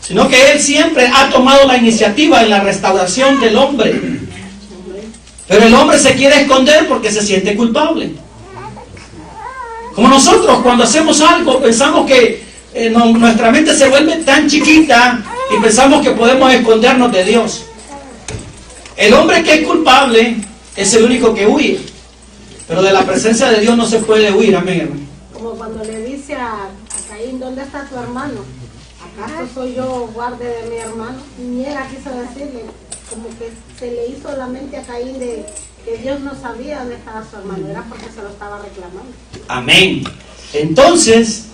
Speaker 3: sino que Él siempre ha tomado la iniciativa en la restauración del hombre. Pero el hombre se quiere esconder porque se siente culpable. Como nosotros cuando hacemos algo pensamos que nuestra mente se vuelve tan chiquita y pensamos que podemos escondernos de Dios. El hombre que es culpable es el único que huye. Pero de la presencia de Dios no se puede huir, amén, hermano.
Speaker 7: Como cuando le dice a Caín, ¿dónde está tu hermano? ¿Acaso soy yo guarde de mi hermano? Ni él quiso decirle, como que se le hizo la mente a Caín de que Dios no sabía dónde estaba su hermano, era porque se lo estaba reclamando.
Speaker 3: Amén. Entonces,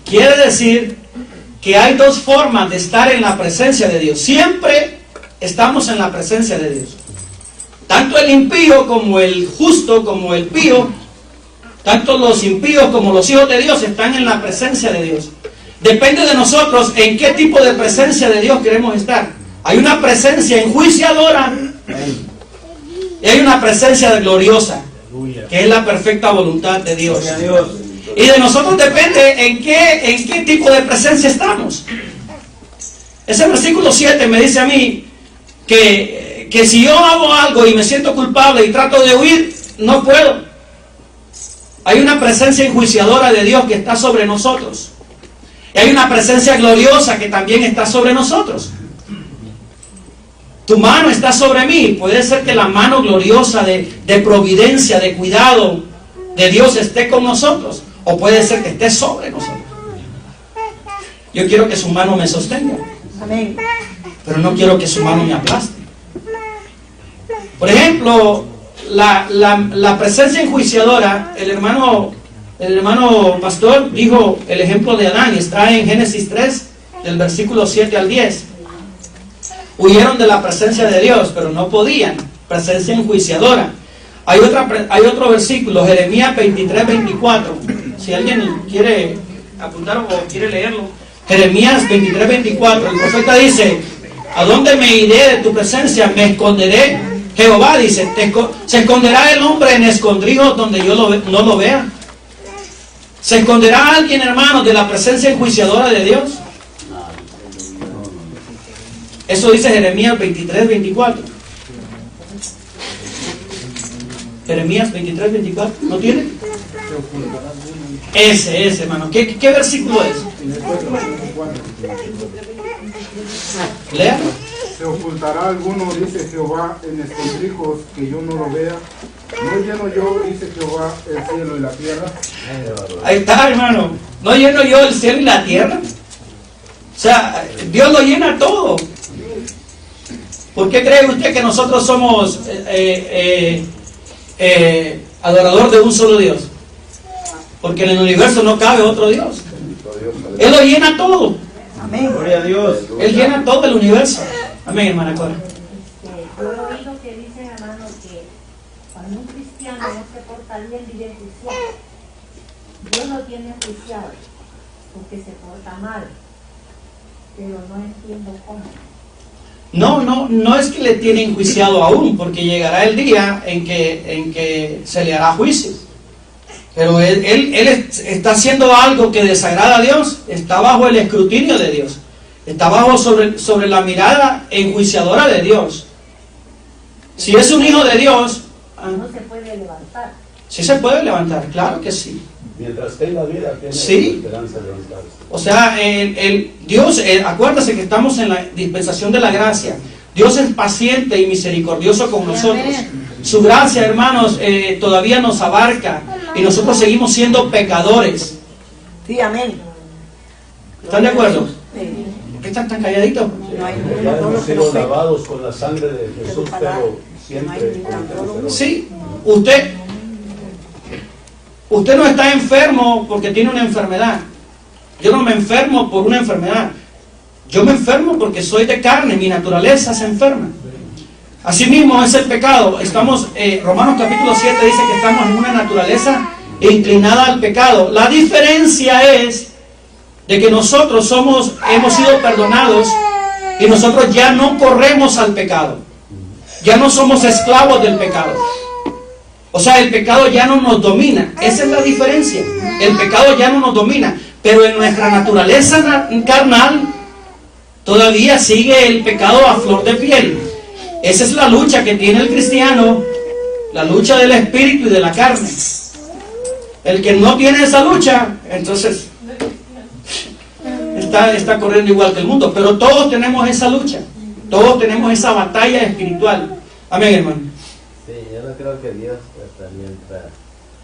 Speaker 3: quiere decir que hay dos formas de estar en la presencia de Dios. Siempre estamos en la presencia de Dios. Tanto el impío como el justo, como el pío, tanto los impíos como los hijos de Dios están en la presencia de Dios. Depende de nosotros en qué tipo de presencia de Dios queremos estar. Hay una presencia enjuiciadora y hay una presencia gloriosa, que es la perfecta voluntad de Dios. Y de nosotros depende en qué tipo de presencia estamos. Ese versículo 7 me dice a mí que si yo hago algo y me siento culpable y trato de huir, no puedo. Hay una presencia enjuiciadora de Dios que está sobre nosotros. Y hay una presencia gloriosa que también está sobre nosotros. Tu mano está sobre mí. Puede ser que la mano gloriosa de providencia, de cuidado de Dios esté con nosotros. O puede ser que esté sobre nosotros. Yo quiero que su mano me sostenga.
Speaker 2: Amén.
Speaker 3: Pero no quiero que su mano me aplaste. Por ejemplo, la presencia enjuiciadora, el hermano pastor dijo el ejemplo de Adán, está en Génesis 3, del versículo 7 al 10. Huyeron de la presencia de Dios, pero no podían. Presencia enjuiciadora. Hay otro versículo, Jeremías 23, 24. Si alguien quiere apuntar o quiere leerlo. Jeremías 23, 24. El profeta dice: ¿a dónde me iré de tu presencia? Me esconderé. Jehová dice: ¿se esconderá el hombre en escondrijos donde yo no lo vea? ¿Se esconderá alguien, hermanos, de la presencia enjuiciadora de Dios? Eso dice Jeremías 23, 24. Jeremías 23, 24. ¿No tiene? Ese, hermano. ¿Qué versículo es? Lea.
Speaker 9: ¿Se ocultará alguno, dice Jehová, en escondrijos que yo no lo vea? ¿No lleno yo, dice Jehová, el cielo y la tierra?
Speaker 3: Ahí está, hermano. ¿No lleno yo el cielo y la tierra? O sea, Dios lo llena todo. ¿Por qué cree usted que nosotros somos adorador de un solo Dios? Porque en el universo no cabe otro Dios. Él lo llena todo.
Speaker 2: Amén.
Speaker 4: Gloria a Dios.
Speaker 3: Él llena todo el universo. Amén, hermana Cora.
Speaker 10: Yo he oído que dicen, hermano, que cuando un cristiano no se porta bien, vive enjuiciado. Dios lo tiene enjuiciado porque se porta mal. Pero no entiendo cómo.
Speaker 3: No es que le tiene enjuiciado aún, porque llegará el día en que se le hará juicio. Pero él está haciendo algo que desagrada a Dios, está bajo el escrutinio de Dios, está bajo sobre la mirada enjuiciadora de Dios. Si es un hijo de Dios,
Speaker 10: no se puede levantar.
Speaker 3: Sí se puede levantar, claro que sí.
Speaker 6: Mientras tenga vida, tiene esperanza de levantarse.
Speaker 3: O sea, Dios, acuérdase que estamos en la dispensación de la gracia. Dios es paciente y misericordioso con nosotros. Su gracia, hermanos, todavía nos abarca y nosotros seguimos siendo pecadores.
Speaker 2: Sí, amén.
Speaker 3: ¿Están de acuerdo?
Speaker 2: Sí.
Speaker 3: ¿Por qué están tan calladitos?
Speaker 2: No hay
Speaker 6: Ya hemos sido lavados con la sangre de Jesús, pero siempre.
Speaker 3: Sí, usted no está enfermo porque tiene una enfermedad. Yo no me enfermo por una enfermedad. Yo me enfermo porque soy de carne, mi naturaleza se enferma. Asimismo es el pecado. Romanos capítulo 7 dice que estamos en una naturaleza inclinada al pecado. La diferencia es de que nosotros hemos sido perdonados y nosotros ya no corremos al pecado. Ya no somos esclavos del pecado. O sea, el pecado ya no nos domina. Esa es la diferencia. El pecado ya no nos domina. Pero en nuestra naturaleza carnal todavía sigue el pecado a flor de piel. Esa es la lucha que tiene el cristiano, la lucha del espíritu y de la carne. El que no tiene esa lucha, entonces está corriendo igual que el mundo. Pero todos tenemos esa lucha, todos tenemos esa batalla espiritual. Amén, hermano.
Speaker 4: Sí, yo no creo que Dios, mientras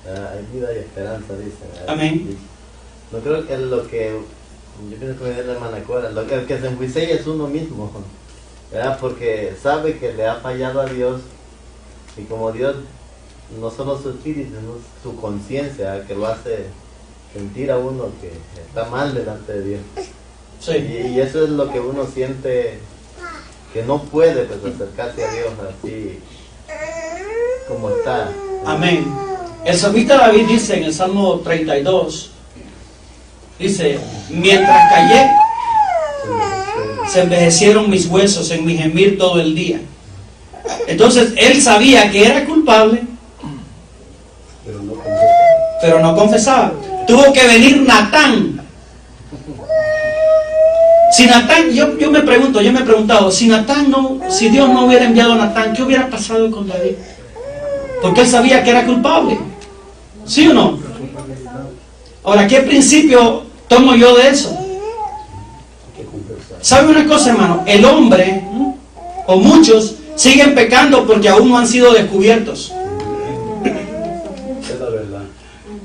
Speaker 4: hay vida y esperanza, dice.
Speaker 3: Amén.
Speaker 4: No creo que lo que, yo pienso que me dice la hermana Cora, el que se enjuicia es uno mismo, ¿verdad? Porque sabe que le ha fallado a Dios, y como Dios, no solo su espíritu, sino su conciencia, que lo hace sentir a uno que está mal delante de Dios.
Speaker 3: Sí.
Speaker 4: Y eso es lo que uno siente, que no puede pues acercarse a Dios así como está.
Speaker 3: Amén. El salmista David dice en el Salmo 32, dice, mientras callé, se envejecieron mis huesos en mi gemir todo el día. Entonces él sabía que era culpable, pero no confesaba. Tuvo que venir Natán. Si Natán, yo me he preguntado, si Dios no hubiera enviado a Natán, ¿qué hubiera pasado con David? Porque él sabía que era culpable. ¿Sí o no? Ahora, ¿qué principio tomo yo de eso? ¿Sabe una cosa, hermano? El hombre, o muchos, siguen pecando porque aún no han sido descubiertos.
Speaker 6: Es la verdad.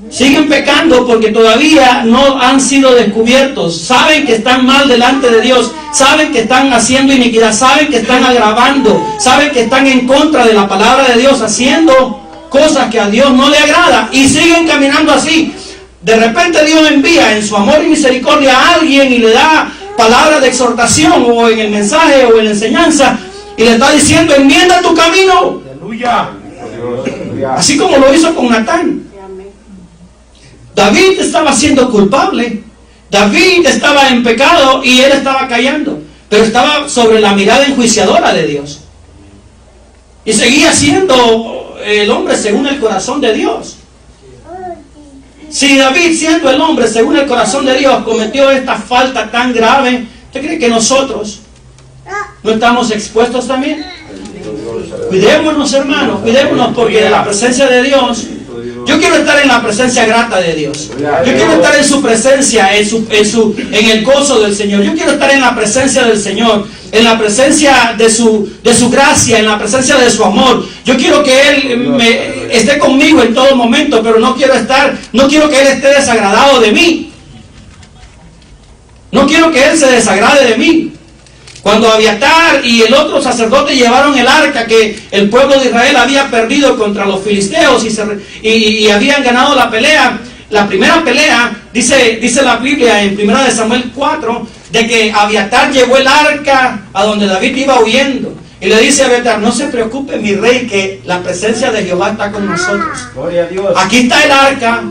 Speaker 3: Siguen pecando porque todavía no han sido descubiertos. Saben que están mal delante de Dios. Saben que están haciendo iniquidad. Saben que están agravando. Saben que están en contra de la palabra de Dios, haciendo cosas que a Dios no le agrada. Y siguen caminando así. De repente Dios envía en su amor y misericordia a alguien y le da palabra de exhortación, o en el mensaje o en la enseñanza, y le está diciendo, enmienda tu camino.
Speaker 11: Aleluya.
Speaker 3: Así como lo hizo con Natán. David estaba siendo culpable, David estaba en pecado y él estaba callando, pero estaba sobre la mirada enjuiciadora de Dios y seguía siendo el hombre según el corazón de Dios. Si David, siendo el hombre según el corazón de Dios, cometió esta falta tan grave, ¿usted cree que nosotros no estamos expuestos también? Cuidémonos, hermanos, cuidémonos, porque de la presencia de Dios, yo quiero estar en la presencia grata de Dios. Yo quiero estar en su presencia, en el gozo del Señor. Yo quiero estar en la presencia del Señor, en la presencia de su gracia, en la presencia de su amor. Yo quiero que Él esté conmigo en todo momento, pero no quiero que Él esté desagradado de mí. No quiero que Él se desagrade de mí. Cuando Abiatar y el otro sacerdote llevaron el arca que el pueblo de Israel había perdido contra los filisteos y habían ganado la pelea, la primera pelea, dice la Biblia en 1 Samuel 4, de que Abiatar llevó el arca a donde David iba huyendo. Y le dice a Abiatar, no se preocupe mi rey, que la presencia de Jehová está con nosotros.
Speaker 11: Gloria a Dios.
Speaker 3: Aquí está el arca,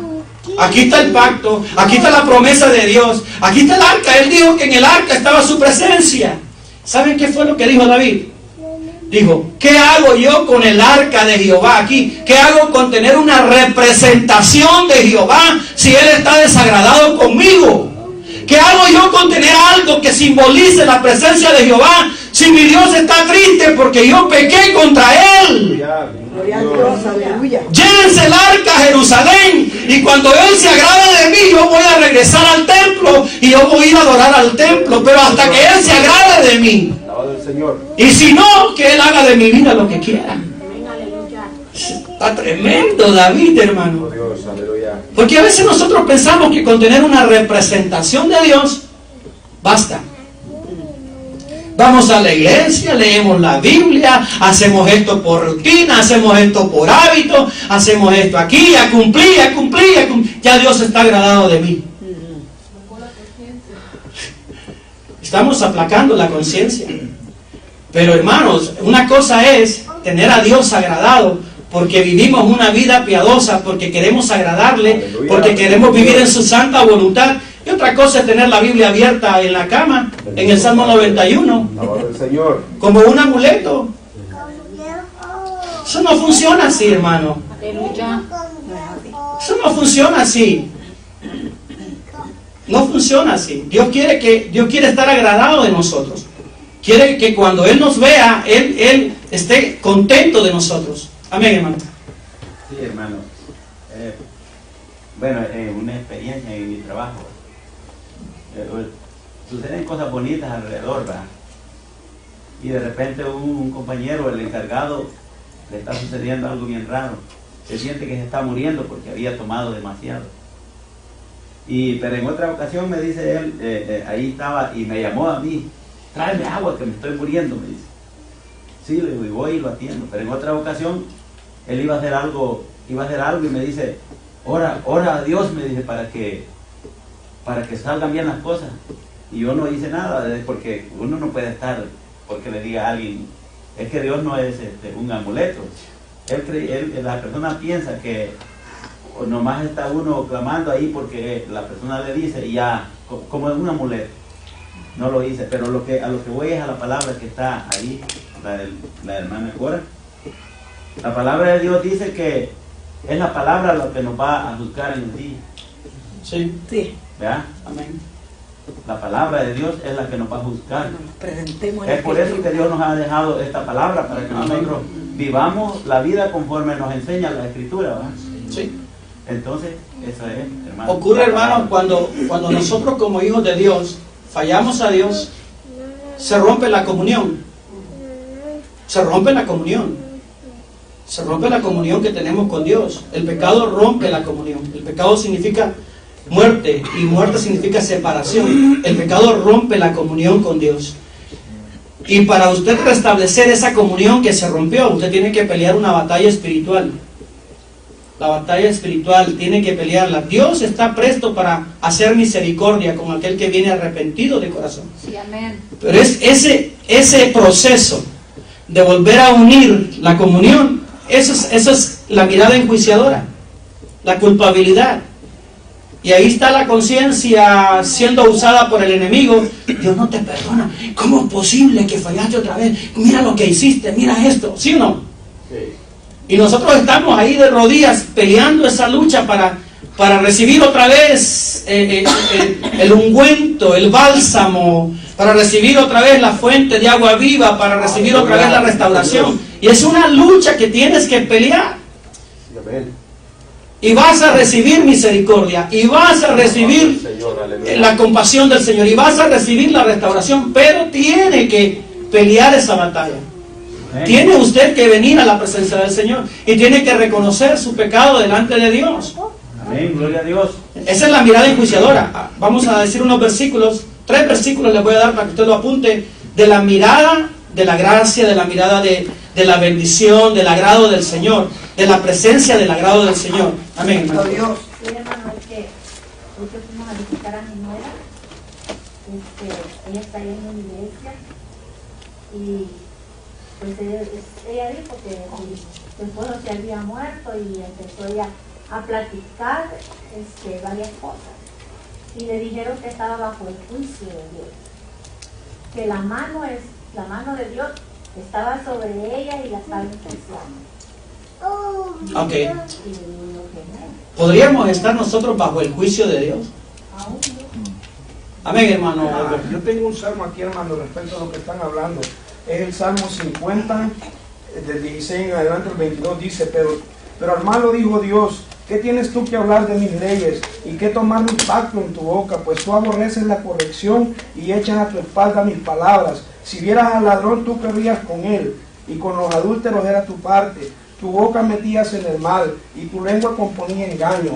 Speaker 3: aquí está el pacto, aquí está la promesa de Dios, aquí está el arca. Él dijo que en el arca estaba su presencia. ¿Saben qué fue lo que dijo David? Dijo, ¿qué hago yo con el arca de Jehová aquí? ¿Qué hago con tener una representación de Jehová si Él está desagradado conmigo? ¿Qué hago yo con tener algo que simbolice la presencia de Jehová si mi Dios está triste porque yo pequé contra Él?
Speaker 2: Gloria a Dios, aleluya.
Speaker 3: Llévense el arca a Jerusalén, y cuando Él se agrade de mí, yo voy a regresar al templo y yo voy a ir a adorar al templo, pero hasta que Él se agrade de mí. Y si no, que Él haga de mi vida lo que quiera. Está tremendo David, hermano. Porque a veces nosotros pensamos que con tener una representación de Dios basta. Vamos a la iglesia, leemos la Biblia, hacemos esto por rutina, hacemos esto por hábito, hacemos esto aquí, a cumplir. Ya Dios está agradado de mí. Estamos aplacando la conciencia. Pero hermanos, una cosa es tener a Dios agradado porque vivimos una vida piadosa, porque queremos agradarle, porque queremos vivir en su santa voluntad. Y otra cosa es tener la Biblia abierta en la cama, en el Salmo 91, como un amuleto. Eso no funciona así, hermano. Eso no funciona así. No funciona así. Dios quiere estar agradado de nosotros. Quiere que cuando Él nos vea, Él esté contento de nosotros. Amén, hermano.
Speaker 11: Sí, hermano. Bueno, una experiencia en mi trabajo. Suceden cosas bonitas alrededor, ¿verdad? Y de repente un compañero, el encargado, le está sucediendo algo bien raro. Se siente que se está muriendo porque había tomado demasiado. Pero en otra ocasión me dice él, ahí estaba y me llamó a mí, tráeme agua que me estoy muriendo, me dice. Sí, le digo, y voy y lo atiendo. Pero en otra ocasión, él iba a hacer algo y me dice, ora a Dios, me dice, para que salgan bien las cosas. Y yo no hice nada, porque uno no puede estar, porque le diga a alguien, es que Dios no es un amuleto. La persona piensa que nomás está uno clamando ahí porque la persona le dice, y ya, como es un amuleto. No lo hice, pero a lo que voy es a la palabra que está ahí, la hermana Cora. La palabra de Dios dice que es la palabra lo que nos va a juzgar en el día.
Speaker 3: Sí.
Speaker 11: ¿Verdad?
Speaker 3: Amén.
Speaker 11: La palabra de Dios es la que nos va a juzgar. Es por eso que Dios nos ha dejado esta palabra, para que nosotros vivamos la vida conforme nos enseña la Escritura, ¿verdad?
Speaker 3: Sí.
Speaker 11: Entonces, eso es, hermano.
Speaker 3: Ocurre, hermano, cuando nosotros como hijos de Dios fallamos a Dios, se rompe la comunión. Se rompe la comunión. Se rompe la comunión que tenemos con Dios. El pecado rompe la comunión. El pecado significa muerte, y muerte significa separación. El pecado rompe la comunión con Dios. Y para usted restablecer esa comunión que se rompió, usted tiene que pelear una batalla espiritual. La batalla espiritual tiene que pelearla. Dios está presto para hacer misericordia con aquel que viene arrepentido de corazón.
Speaker 10: Sí, amén.
Speaker 3: Pero es ese proceso de volver a unir la comunión, eso es la mirada enjuiciadora, la culpabilidad. Y ahí está la conciencia siendo usada por el enemigo. Dios no te perdona. ¿Cómo es posible que fallaste otra vez? Mira lo que hiciste, mira esto. ¿Sí o no?
Speaker 11: Sí.
Speaker 3: Y nosotros estamos ahí de rodillas peleando esa lucha para recibir otra vez el ungüento, el bálsamo, para recibir otra vez la fuente de agua viva, para recibir otra vez la restauración. Y es una lucha que tienes que pelear. Y vas a recibir misericordia, y vas a recibir la compasión del Señor, y vas a recibir la restauración, pero tiene que pelear esa batalla. Tiene usted que venir a la presencia del Señor y tiene que reconocer su pecado delante de Dios.
Speaker 11: Amén, gloria a Dios.
Speaker 3: Esa es la mirada enjuiciadora. Vamos a decir unos versículos, 3 versículos les voy a dar para que usted lo apunte, de la mirada de la gracia, de la mirada de la bendición, del agrado del Señor, de la presencia del agrado del Señor. Amén, hermano.
Speaker 10: Sí, hermano, es que nosotros fuimos a visitar a mi nuera. Ella está ahí en una iglesia y pues ella dijo que su esposo se había muerto y empezó ella a platicar varias cosas. Y le dijeron que estaba bajo el juicio de Dios. Que la mano de Dios estaba sobre ella y la estaba enjuiciando.
Speaker 3: Ok. ¿Podríamos estar nosotros bajo el juicio de Dios? Amén, hermano.
Speaker 12: Yo tengo un salmo aquí, hermano, respecto a lo que están hablando. Es el Salmo 50, del 16 en adelante, el 22, dice, pero al malo dijo Dios, ¿qué tienes tú que hablar de mis leyes y qué tomar mi pacto en tu boca? Pues tú aborreces la corrección y echas a tu espalda mis palabras. Si vieras al ladrón, tú querrías con él, y con los adúlteros era tu parte. Tu boca metías en el mal, y tu lengua componía engaño.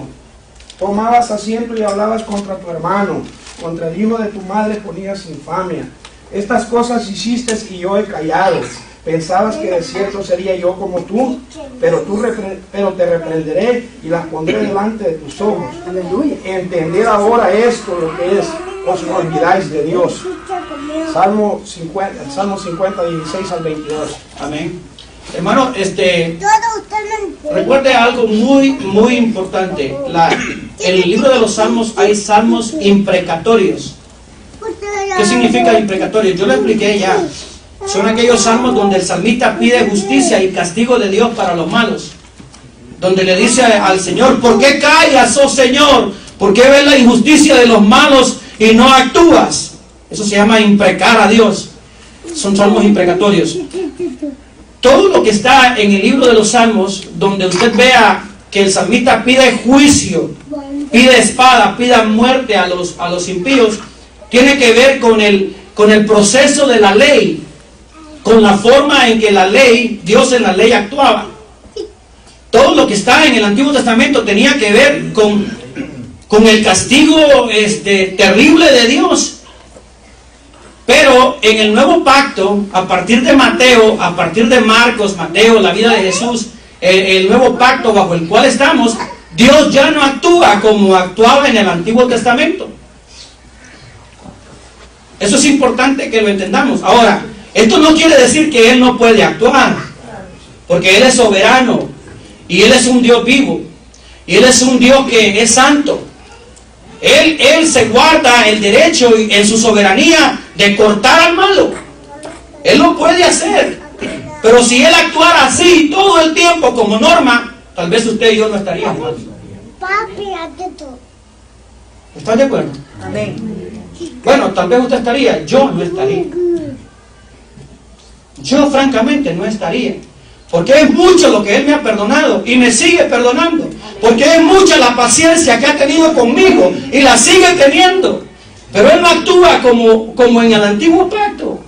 Speaker 12: Tomabas asiento y hablabas contra tu hermano, contra el hijo de tu madre ponías infamia. Estas cosas hiciste y yo he callado. Pensabas que de cierto sería yo como tú, pero te reprenderé y las pondré delante de tus ojos. Entender ahora esto, lo que es, os olvidáis de Dios. Salmo 50, 16 al 22.
Speaker 3: Amén. Hermano, recuerde algo muy importante. En el libro de los Salmos hay salmos imprecatorios. ¿Qué significa imprecatorio? Yo lo expliqué ya. Son aquellos salmos donde el salmista pide justicia y castigo de Dios para los malos. Donde le dice al Señor: ¿por qué callas, oh Señor? ¿Por qué ves la injusticia de los malos y no actúas? Eso se llama imprecar a Dios. Son salmos imprecatorios. Todo lo que está en el libro de los Salmos, donde usted vea que el salmista pide juicio, pide espada, pide muerte a los impíos, tiene que ver con el proceso de la ley, con la forma en que la ley, Dios en la ley actuaba. Todo lo que está en el Antiguo Testamento tenía que ver con el castigo terrible de Dios. Pero en el Nuevo Pacto, a partir de Mateo, a partir de Marcos, Mateo, la vida de Jesús, el Nuevo Pacto bajo el cual estamos, Dios ya no actúa como actuaba en el Antiguo Testamento. Eso es importante que lo entendamos. Ahora, esto no quiere decir que Él no puede actuar, porque Él es soberano, y Él es un Dios vivo, y Él es un Dios que es santo. Él se guarda el derecho en su soberanía de cortar al malo. Él lo puede hacer. Pero si Él actuara así todo el tiempo como norma, tal vez usted y yo no estaríamos. ¿Están de acuerdo?
Speaker 2: Amén.
Speaker 3: Bueno, tal vez usted estaría, yo no estaría. Yo francamente no estaría. Porque es mucho lo que Él me ha perdonado y me sigue perdonando. Porque es mucha la paciencia que ha tenido conmigo y la sigue teniendo. Pero Él no actúa como en el Antiguo Pacto,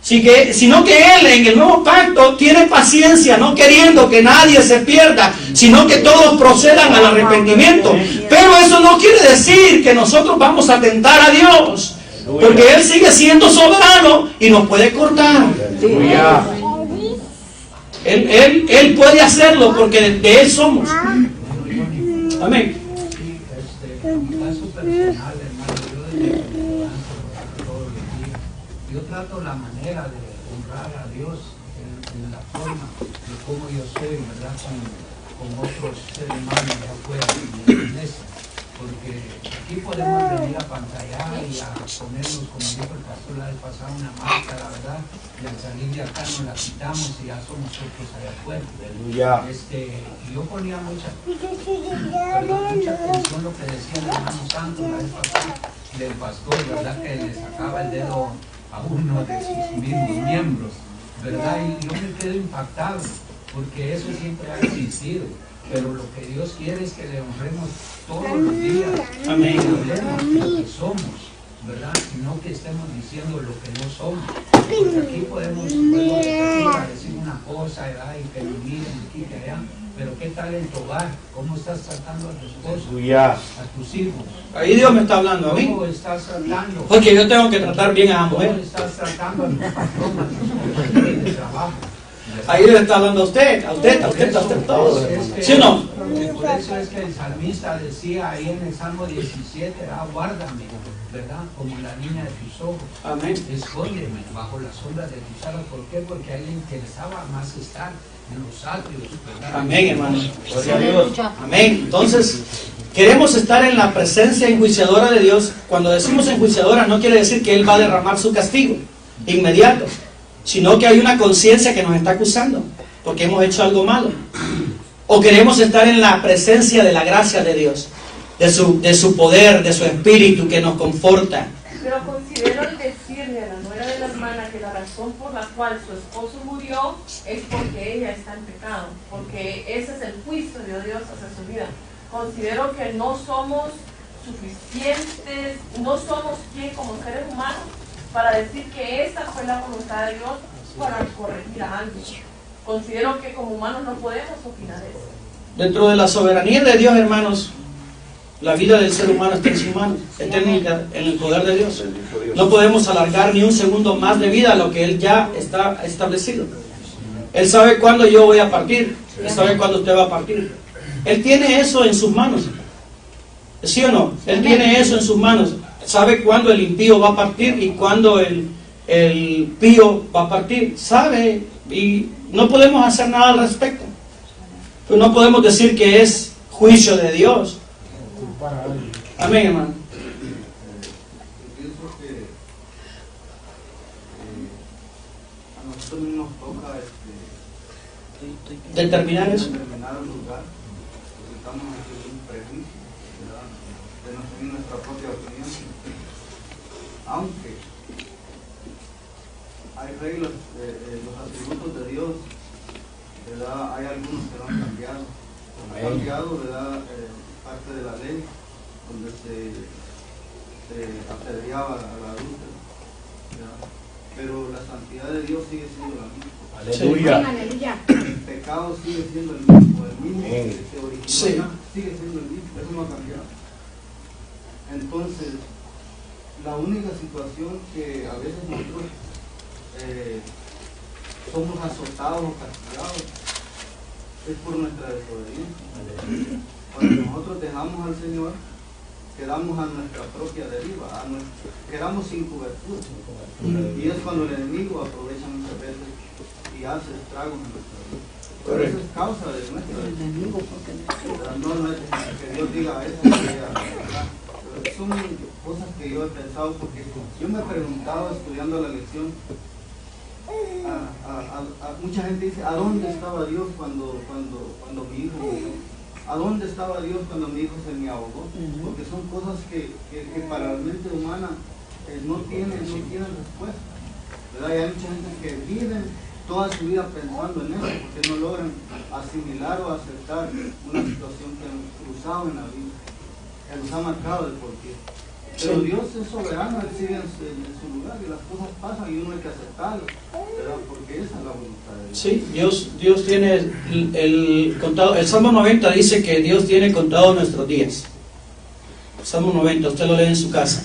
Speaker 3: sino que Él en el Nuevo Pacto tiene paciencia, no queriendo que nadie se pierda, sino que todos procedan al arrepentimiento. Pero eso no quiere decir que nosotros vamos a tentar a Dios, porque Él sigue siendo soberano y nos puede cortar. Él puede hacerlo porque de Él somos. Amén.
Speaker 8: Yo trato la manera de honrar a Dios en la forma de cómo yo soy, ¿verdad? Con otros seres humanos de afuera de la iglesia. Porque aquí podemos venir a pantallar y a ponernos, como dijo el pastor la vez pasada, una máscara, ¿verdad? Y al salir de acá nos la quitamos y ya somos otros allá afuera. Yo ponía mucha atención lo que decía el hermano Santos la vez pasada del pastor, ¿verdad? Que le sacaba el dedo a uno de sus mismos miembros, ¿verdad? Y yo me quedo impactado, porque eso siempre ha existido. Pero lo que Dios quiere es que le honremos todos los días.
Speaker 3: Amén.
Speaker 8: Que hablemos de lo que somos, ¿verdad? Y no que estemos diciendo lo que no somos. Porque aquí podemos decir una cosa, ¿verdad? Y que nos miren aquí, que allá. Pero ¿qué tal en tu hogar? ¿Cómo estás tratando a tu esposo? A tus hijos.
Speaker 3: Ahí Dios me está hablando a mí.
Speaker 8: ¿Cómo estás tratando?
Speaker 3: Porque yo tengo que tratar bien a ambos.
Speaker 8: ¿Cómo estás tratando a tu patrón, a tus compañeros de trabajo?
Speaker 3: Ahí le está hablando a usted todo. ¿Sí o no?
Speaker 8: Por eso es que el salmista decía ahí en el Salmo 17, guárdame, ¿verdad? Como la niña de tus ojos.
Speaker 3: Amén.
Speaker 8: Escóndeme bajo la sombra de tus alas. ¿Por qué? Porque a él le interesaba más estar en los atrios, ¿verdad?
Speaker 3: Amén, hermano. Amén. Entonces, queremos estar en la presencia enjuiciadora de Dios. Cuando decimos enjuiciadora, no quiere decir que Él va a derramar su castigo inmediato, sino que hay una conciencia que nos está acusando porque hemos hecho algo malo. O queremos estar en la presencia de la gracia de Dios, de su poder, de su espíritu que nos conforta.
Speaker 13: Pero considero el decirle a la nuera de la hermana que la razón por la cual su esposo murió es porque ella está en pecado, porque ese es el juicio de Dios hacia su vida. Considero que no somos suficientes, no somos quien como seres humanos para decir que esa fue la voluntad de Dios para corregir a alguien. Considero que como humanos no podemos opinar eso.
Speaker 3: Dentro de la soberanía de Dios, hermanos, la vida del ser humano está en sus manos, está en el poder de Dios. No podemos alargar ni un segundo más de vida a lo que Él ya está establecido. Él sabe cuándo yo voy a partir, Él sabe cuándo usted va a partir. Él tiene eso en sus manos. ¿Sí o no? Él tiene eso en sus manos. Sabe cuándo el impío va a partir y cuándo el el pío va a partir, sabe, y no podemos hacer nada al respecto. Pero no podemos decir que es juicio de Dios. Amén, hermano.
Speaker 14: Yo pienso que a nosotros nos toca
Speaker 3: determinar eso.
Speaker 14: determinar el lugar, porque estamos haciendo un prejuicio, ¿verdad? De nuestra propia opinión. Aunque hay reglas, los atributos de Dios, ¿verdad? Hay algunos que no han cambiado. Han cambiado, ¿verdad? Parte de la ley, donde se apedreaba a la adúltera, ¿verdad? Pero la santidad de Dios sigue siendo la misma.
Speaker 7: Aleluya.
Speaker 14: El pecado sigue siendo el mismo que se originó,
Speaker 3: Sí.
Speaker 14: sigue siendo el mismo, eso no ha cambiado. Entonces, la única situación que a veces nosotros somos azotados o castigados es por nuestra desobediencia. Cuando nosotros dejamos al Señor, quedamos a nuestra propia deriva, quedamos sin cobertura. Y es cuando el enemigo aprovecha muchas veces y hace estragos en nuestra vida. Pero eso es causa de nuestra enemigo, no es que Dios diga eso, son cosas que yo he pensado, porque yo me he preguntado estudiando la lección. Mucha gente dice, ¿a dónde estaba Dios cuando mi hijo murió? ¿A dónde estaba Dios cuando mi hijo se me ahogó? Porque son cosas que para la mente humana no tienen respuesta, ¿verdad? Y hay mucha gente que vive toda su vida pensando en eso, porque no logran asimilar o aceptar una situación que han cruzado en la vida, que los ha marcado de por qué. Pero Dios es soberano, Él sigue en su lugar y las cosas pasan y uno hay que aceptarlas, ¿verdad? Porque esa es la voluntad de Dios.
Speaker 3: Sí, Dios tiene el contado. El Salmo 90 dice que Dios tiene contado nuestros días. Salmo 90, usted lo lee en su casa.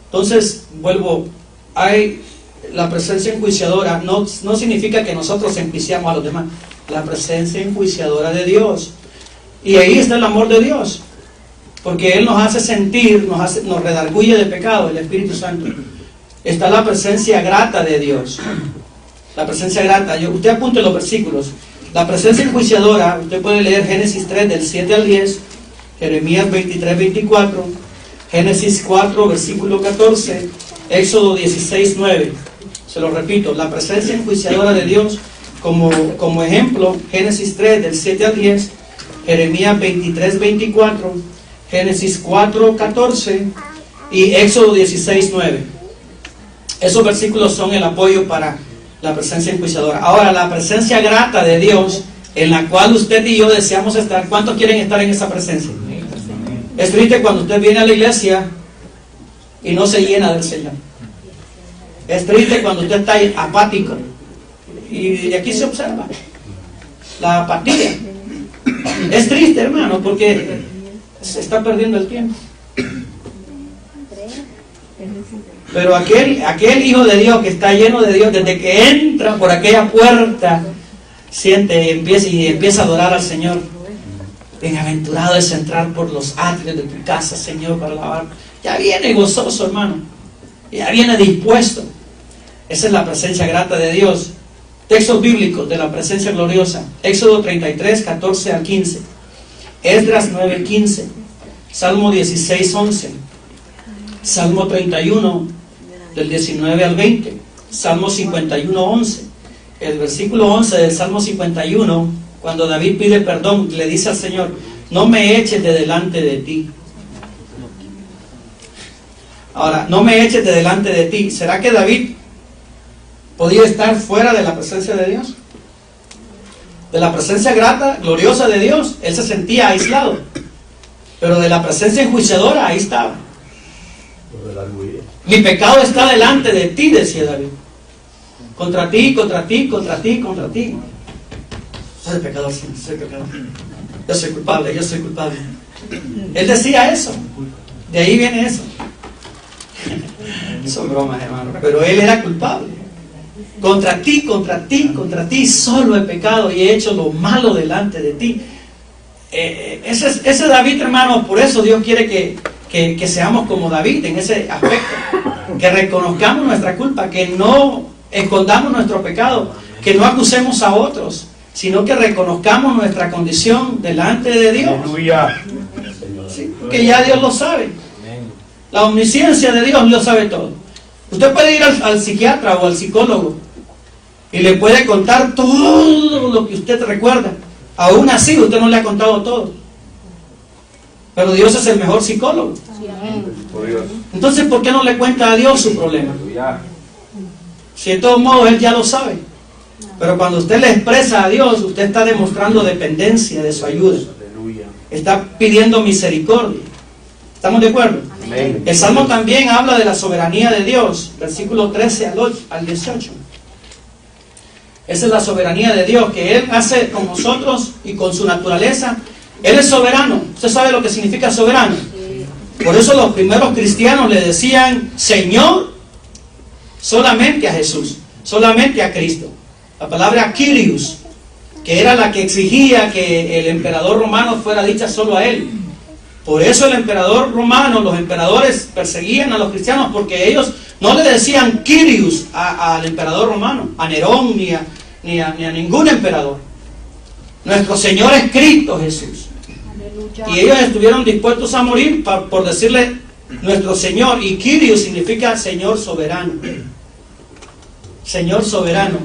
Speaker 3: Entonces, vuelvo, hay la presencia enjuiciadora, no significa que nosotros enjuiciamos a los demás, la presencia enjuiciadora de Dios. Y ahí está el amor de Dios. Porque Él nos hace sentir, nos redarguye de pecado, el Espíritu Santo. Está la presencia grata de Dios. La presencia grata. Usted apunte los versículos. La presencia enjuiciadora, usted puede leer Génesis 3 del 7 al 10, Jeremías 23, 24, Génesis 4, versículo 14, Éxodo 16, 9. Se lo repito, la presencia enjuiciadora de Dios como ejemplo, Génesis 3 del 7 al 10, Jeremías 23, 24, Génesis 4, 14 y Éxodo 16, 9. Esos versículos son el apoyo para la presencia enjuiciadora. Ahora, la presencia grata de Dios, en la cual usted y yo deseamos estar. ¿Cuántos quieren estar en esa presencia? Es triste cuando usted viene a la iglesia y no se llena del Señor. Es triste cuando usted está apático. Y aquí se observa la apatía. Es triste, hermano, porque se está perdiendo el tiempo. Pero aquel hijo de Dios que está lleno de Dios, desde que entra por aquella puerta, empieza a adorar al Señor. Bienaventurado es entrar por los atrios de tu casa, Señor, para alabar. Ya viene gozoso, hermano. Ya viene dispuesto. Esa es la presencia grata de Dios. Textos bíblicos de la presencia gloriosa. Éxodo 33, 14 al 15. Esdras 9, 15. Salmo 16, 11. Salmo 31, del 19 al 20. Salmo 51, 11. El versículo 11 del Salmo 51, cuando David pide perdón, le dice al Señor, no me eches de delante de ti. Ahora, no me eches de delante de ti. ¿Será que David podía estar fuera de la presencia de Dios? De la presencia grata, gloriosa de Dios, él se sentía aislado. Pero de la presencia enjuiciadora, ahí estaba. Mi pecado está delante de ti, decía David. Contra ti, contra ti, contra ti, contra ti. Soy pecador, soy pecador. Yo soy culpable, yo soy culpable. Él decía eso. De ahí viene eso. Son bromas, hermano. Pero él era culpable. Contra ti, contra ti, contra ti solo he pecado y he hecho lo malo delante de ti. Ese David, hermano, por eso Dios quiere que seamos como David en ese aspecto. que reconozcamos nuestra culpa, que no escondamos nuestro pecado, que no acusemos a otros, sino que reconozcamos nuestra condición delante de Dios. Sí, que ya Dios lo sabe. La omnisciencia de Dios lo sabe todo. Usted puede ir al psiquiatra o al psicólogo y le puede contar todo lo que usted recuerda. Aún así, usted no le ha contado todo. Pero Dios es el mejor psicólogo. Entonces, ¿por qué no le cuenta a Dios su problema? Si de todos modos Él ya lo sabe. Pero cuando usted le expresa a Dios, usted está demostrando dependencia de su ayuda. Está pidiendo misericordia. ¿Estamos de acuerdo? El Salmo también habla de la soberanía de Dios, versículo 13 al 18. Esa es la soberanía de Dios, que Él hace con nosotros y con su naturaleza. Él es soberano. ¿Usted sabe lo que significa soberano? Por eso los primeros cristianos le decían Señor solamente a Jesús, solamente a Cristo. La palabra Kyrios, que era la que exigía que el emperador romano fuera dicha solo a él. Por eso el emperador romano, los emperadores perseguían a los cristianos, porque ellos no le decían Kyrios al emperador romano, a Nerón ni a ningún emperador. Nuestro Señor es Cristo Jesús. Y ellos estuvieron dispuestos a morir por decirle nuestro Señor. Y Kyrios significa Señor soberano. Señor soberano.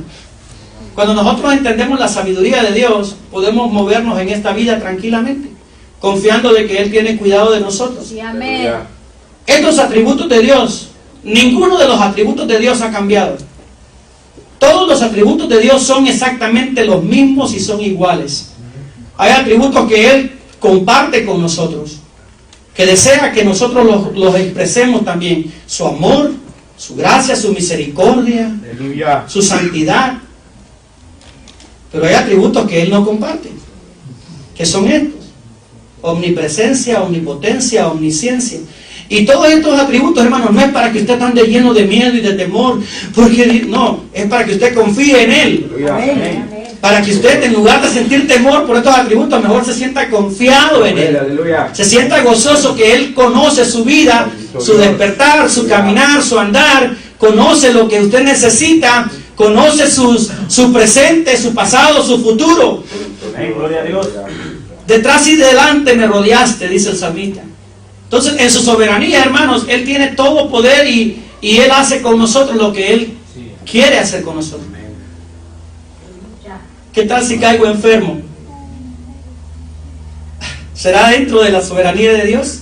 Speaker 3: Cuando nosotros entendemos la sabiduría de Dios, podemos movernos en esta vida tranquilamente, confiando de que Él tiene cuidado de nosotros.
Speaker 10: Sí, amén.
Speaker 3: Estos atributos de Dios, ninguno de los atributos de Dios ha cambiado. Todos los atributos de Dios son exactamente los mismos y son iguales. Hay atributos que Él comparte con nosotros, que desea que nosotros los expresemos también. Su amor, su gracia, su misericordia, su santidad. Pero hay atributos que Él no comparte, que son estos: omnipresencia, omnipotencia, omnisciencia. Y todos estos atributos, hermanos, no es para que usted ande lleno de miedo y de temor, porque no, es para que usted confíe en Él. Amén. Para que usted, en lugar de sentir temor por estos atributos, mejor se sienta confiado en Él. Se sienta gozoso que Él conoce su vida, su despertar, su caminar, su andar, conoce lo que usted necesita, conoce su presente, su pasado, su futuro.
Speaker 11: Gloria a Dios.
Speaker 3: Detrás y delante me rodeaste, dice el salmista. Entonces, en su soberanía, hermanos, Él tiene todo poder y Él hace con nosotros lo que Él quiere hacer con nosotros. ¿Qué tal si caigo enfermo? ¿Será dentro de la soberanía de Dios?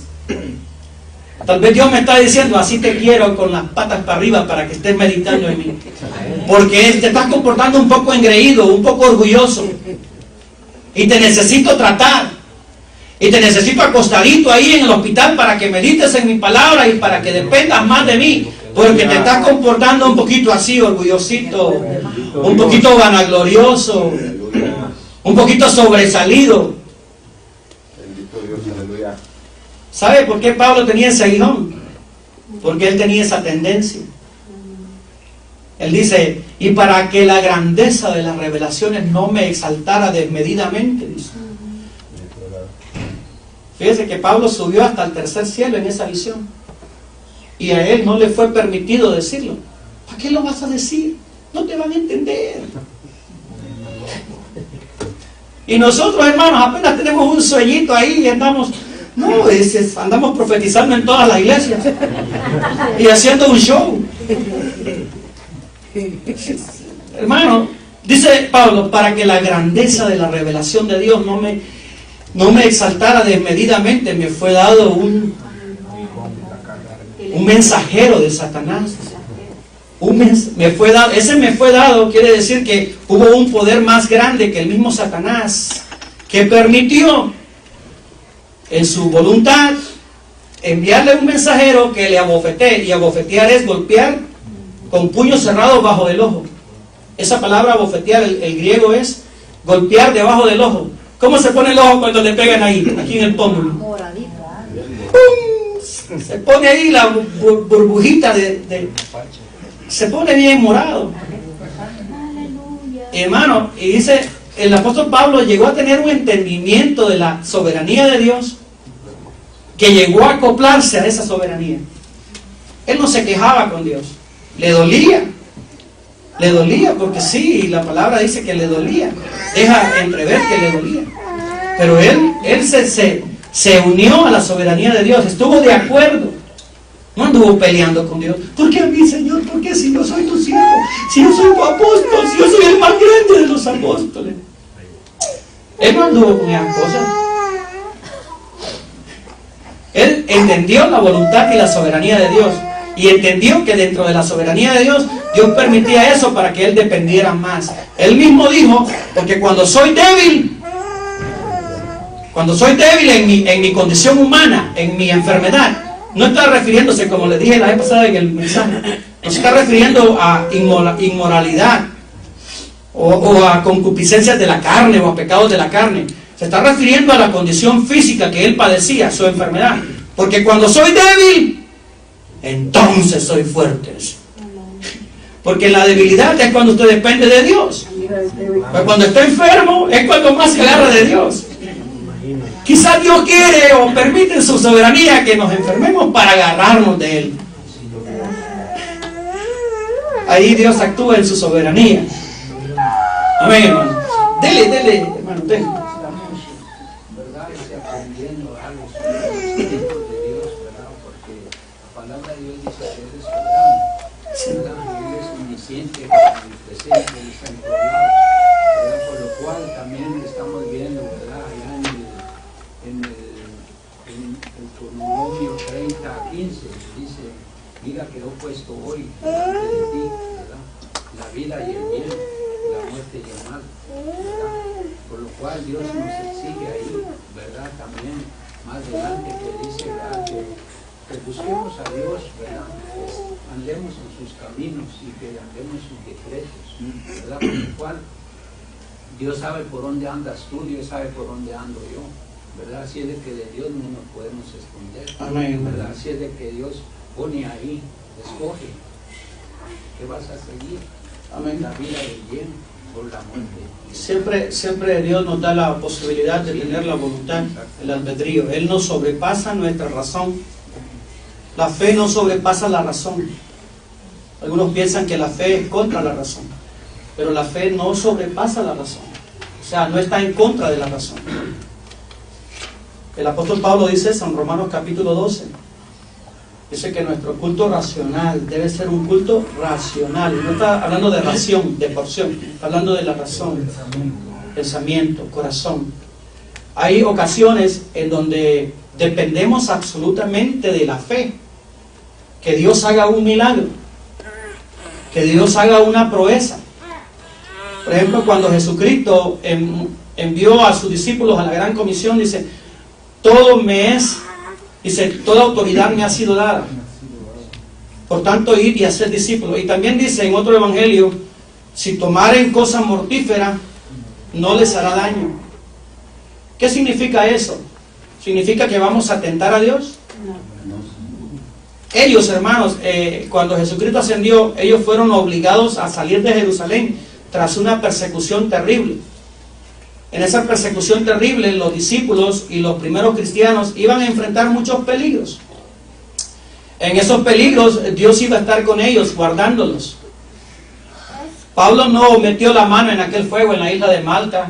Speaker 3: Tal vez Dios me está diciendo, así te quiero con las patas para arriba para que estés meditando en mí. Porque te estás comportando un poco engreído, un poco orgulloso. Y te necesito tratar. Y te necesito acostadito ahí en el hospital para que medites en mi palabra y para que dependas más de mí. Porque te estás comportando un poquito así, orgullosito, un poquito vanaglorioso, un poquito sobresalido. ¿Sabe por qué Pablo tenía ese aguijón? Porque él tenía esa tendencia. Él dice, y para que la grandeza de las revelaciones no me exaltara desmedidamente, dice. Fíjese que Pablo subió hasta el tercer cielo en esa visión. Y a él no le fue permitido decirlo. ¿Para qué lo vas a decir? No te van a entender. Y nosotros, hermanos, apenas tenemos un sueñito ahí y andamos profetizando en todas las iglesias y haciendo un show. Hermano, dice Pablo, para que la grandeza de la revelación de Dios no me exaltara desmedidamente, me fue dado un mensajero de Satanás. Ese me fue dado, quiere decir que hubo un poder más grande que el mismo Satanás, que permitió en su voluntad enviarle un mensajero que le abofetee. Y abofetear es golpear con puños cerrados bajo del ojo. Esa palabra abofetear, el griego es golpear debajo del ojo. ¿Cómo se pone el ojo cuando le pegan ahí? Aquí en el pómulo. ¡Pum! Se pone ahí la burbujita se pone bien morado. Hermano, y dice, el apóstol Pablo llegó a tener un entendimiento de la soberanía de Dios, que llegó a acoplarse a esa soberanía. Él no se quejaba con Dios. Le dolía porque sí, la palabra dice que le dolía. Deja entrever que le dolía. Pero él se unió a la soberanía de Dios, estuvo de acuerdo. No anduvo peleando con Dios. ¿Por qué a mí, Señor? ¿Por qué si yo soy tu siervo? Si yo soy tu apóstol, si yo soy el más grande de los apóstoles. Él no anduvo con esas cosas. Él entendió la voluntad y la soberanía de Dios. Y entendió que dentro de la soberanía de Dios, Dios permitía eso para que él dependiera más. Él mismo dijo, porque cuando soy débil en mi condición humana, en mi enfermedad, no está refiriéndose, como le dije la vez pasada en el mensaje, no se está refiriendo a inmoralidad o a concupiscencias de la carne o a pecados de la carne. Se está refiriendo a la condición física que él padecía, su enfermedad. Porque cuando soy débil, entonces soy fuerte. Porque la debilidad es cuando usted depende de Dios. Pero cuando está enfermo es cuando más se agarra de Dios. Quizás Dios quiere o permite en su soberanía que nos enfermemos para agarrarnos de Él. Ahí Dios actúa en su soberanía. Amén, hermano. Dele, hermano, dele.
Speaker 8: Por lo cual también estamos viendo, ¿verdad? Allá en el Deuteronomio 30:15 dice: mira, quedó puesto hoy delante de ti, ¿verdad? La vida y el bien, la muerte y el mal, ¿verdad? Por lo cual Dios nos exige ahí, ¿verdad? También más adelante que dice, ¿verdad? Que busquemos a Dios, ¿verdad? Que andemos en sus caminos y que andemos sus decretos, ¿verdad? Por lo cual Dios sabe por dónde andas tú, Dios sabe por dónde ando yo, ¿verdad? Así es de que de Dios no nos podemos esconder.
Speaker 3: Amén.
Speaker 8: ¿Verdad? Así es de que Dios pone ahí, escoge qué vas a seguir.
Speaker 3: Amén.
Speaker 8: La vida del bien o la muerte.
Speaker 3: Siempre Dios nos da la posibilidad de tener la voluntad, el albedrío. Él nos sobrepasa nuestra razón. La fe no sobrepasa la razón. Algunos piensan que la fe es contra la razón, pero la fe no sobrepasa la razón. O sea, no está en contra de la razón. El apóstol Pablo dice eso en Romanos capítulo 12. Dice que nuestro culto racional debe ser un culto racional. No está hablando de ración, de porción. Está hablando de la razón, pensamiento, corazón. Hay ocasiones en donde dependemos absolutamente de la fe. Que Dios haga un milagro. Que Dios haga una proeza. Por ejemplo, cuando Jesucristo envió a sus discípulos a la gran comisión, dice: toda autoridad me ha sido dada. Por tanto, ir y hacer discípulos. Y también dice en otro evangelio: si tomaren cosa mortífera, no les hará daño. ¿Qué significa eso? ¿Significa que vamos a tentar a Dios? Ellos, hermanos, cuando Jesucristo ascendió, ellos fueron obligados a salir de Jerusalén tras una persecución terrible. En esa persecución terrible, los discípulos y los primeros cristianos iban a enfrentar muchos peligros. En esos peligros, Dios iba a estar con ellos, guardándolos. Pablo no metió la mano en aquel fuego en la isla de Malta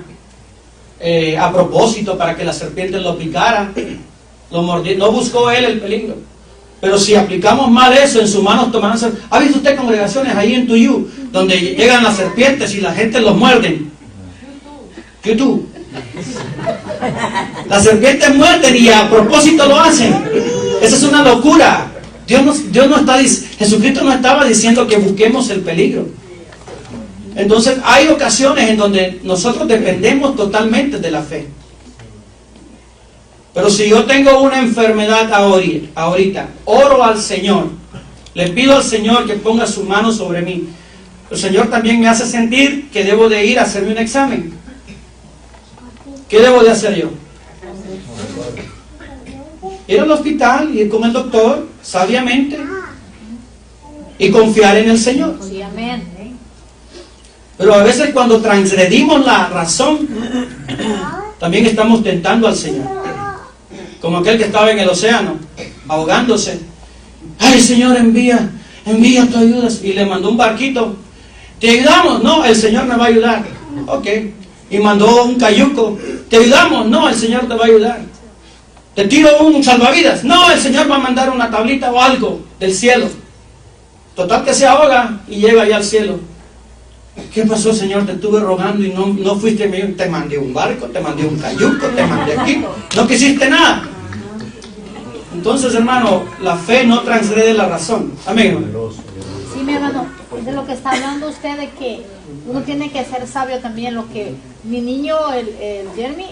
Speaker 3: a propósito para que la serpiente lo picara. No buscó él el peligro. Pero si aplicamos mal eso, en sus manos tomarán. ¿Ha visto usted congregaciones ahí en Tuyú donde llegan las serpientes y la gente los muerden? YouTube. Las serpientes muerden y a propósito lo hacen. Esa es una locura. Jesucristo no estaba diciendo que busquemos el peligro. Entonces hay ocasiones en donde nosotros dependemos totalmente de la fe. Pero si yo tengo una enfermedad ahorita, oro al Señor, le pido al Señor que ponga su mano sobre mí. El Señor también me hace sentir que debo de ir a hacerme un examen. ¿Qué debo de hacer yo? Ir al hospital, ir con el doctor, sabiamente, y confiar en el Señor.
Speaker 10: Sí, amén.
Speaker 3: Pero a veces cuando transgredimos la razón, también estamos tentando al Señor. Como aquel que estaba en el océano, ahogándose. Ay, Señor, envía tu ayuda. Y le mandó un barquito. ¿Te ayudamos? No, el Señor me va a ayudar. Ok. Y mandó un cayuco. ¿Te ayudamos? No, el Señor te va a ayudar. ¿Te tiro un salvavidas? No, el Señor va a mandar una tablita o algo del cielo. Total que se ahoga y llega allá al cielo. ¿Qué pasó, Señor? Te estuve rogando y no fuiste mío. Te mandé un barco, te mandé un cayuco, te mandé aquí. No quisiste nada. Entonces, hermano, la fe no transgrede la razón. Amén.
Speaker 10: Sí, mi hermano, de lo que está hablando usted, de que uno tiene que ser sabio también. Lo que mi niño, el Jeremy,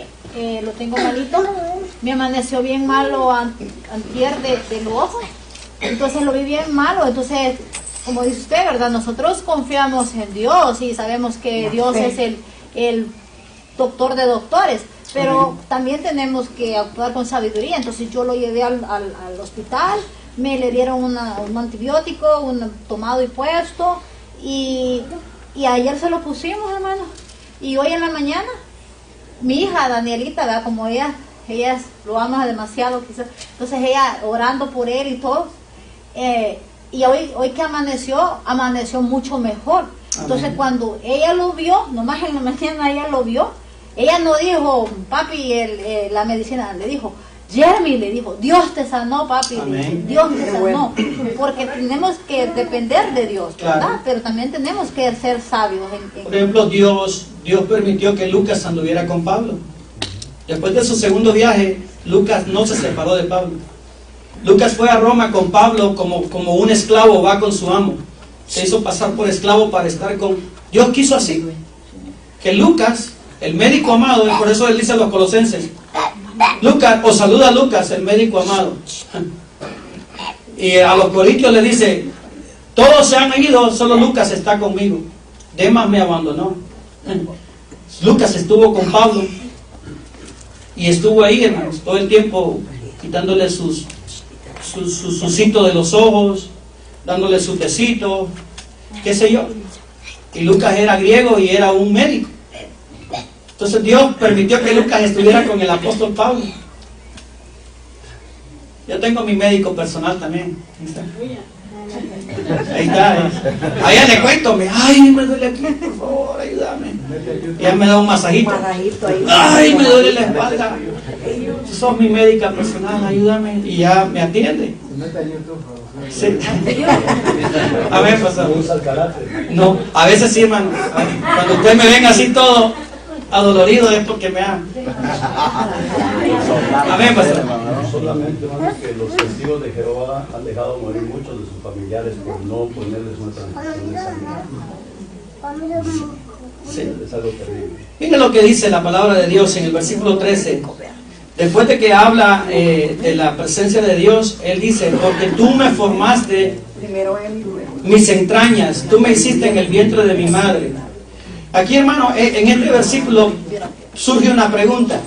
Speaker 10: lo tengo malito, me amaneció bien malo antier del ojo. Entonces lo vi bien malo. Entonces, como dice usted, ¿verdad? Nosotros confiamos en Dios y sabemos que Dios es el doctor de doctores. Pero también tenemos que actuar con sabiduría. Entonces yo lo llevé al hospital, le dieron un antibiótico, un tomado y puesto, y ayer se lo pusimos, hermano. Y hoy en la mañana, mi hija Danielita, ¿verdad? Como ella lo ama demasiado, quizás, entonces ella orando por él y todo, y hoy que amaneció mucho mejor. Entonces Amén. Cuando ella lo vio, nomás en la mañana ella lo vio, ella no dijo, papi, la medicina, le dijo, Jeremy, le dijo, Dios te sanó, papi. Amén. Dios te sanó. Porque tenemos que depender de Dios, ¿verdad? Claro. Pero también tenemos que ser sabios.
Speaker 3: Por ejemplo, Dios permitió que Lucas anduviera con Pablo. Después de su segundo viaje, Lucas no se separó de Pablo. Lucas fue a Roma con Pablo como un esclavo va con su amo. Se hizo pasar por esclavo para estar con... Dios quiso así. Que Lucas, el médico amado, y por eso él dice a los colosenses, Lucas, os saluda Lucas, el médico amado. Y a los corintios le dice, todos se han ido, solo Lucas está conmigo. Demas me abandonó. Lucas estuvo con Pablo y estuvo ahí, hermanos, todo el tiempo quitándole su cito de los ojos, dándole su tecito, qué sé yo. Y Lucas era griego y era un médico. Entonces Dios permitió que Lucas estuviera con el apóstol Pablo. Yo tengo mi médico personal también. Ahí está. Allá le cuento, ay, me duele aquí, por favor, ayúdame. Ya me da un masajito. Ay, me duele la espalda. Sos mi médica personal, ayúdame. Y ya me atiende. Sí. A ver, pastor. No, a veces sí, hermano. Cuando usted me ven así todo adolorido es porque me ama. A ver, pastor.
Speaker 6: Solamente, hermano, que los testigos de Jehová han dejado morir muchos de sus familiares por no ponerles una transfusión de sangre. Sí. Es algo terrible. Miren
Speaker 3: lo que dice la palabra de Dios en el versículo 13. Después de que habla de la presencia de Dios, él dice, porque tú me formaste mis entrañas, tú me hiciste en el vientre de mi madre. Aquí, hermano, en este versículo surge una pregunta.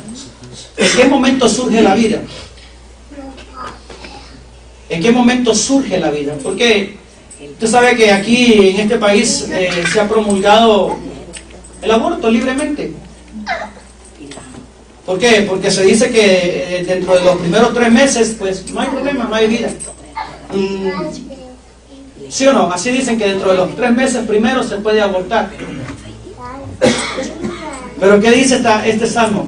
Speaker 3: ¿En qué momento surge la vida? ¿En qué momento surge la vida? Porque usted sabe que aquí en este país se ha promulgado el aborto libremente. ¿Por qué? Porque se dice que dentro de los primeros 3 meses, pues no hay problema, no hay vida. ¿Sí o no? Así dicen que dentro de los 3 meses primero se puede abortar. Pero ¿qué dice este salmo?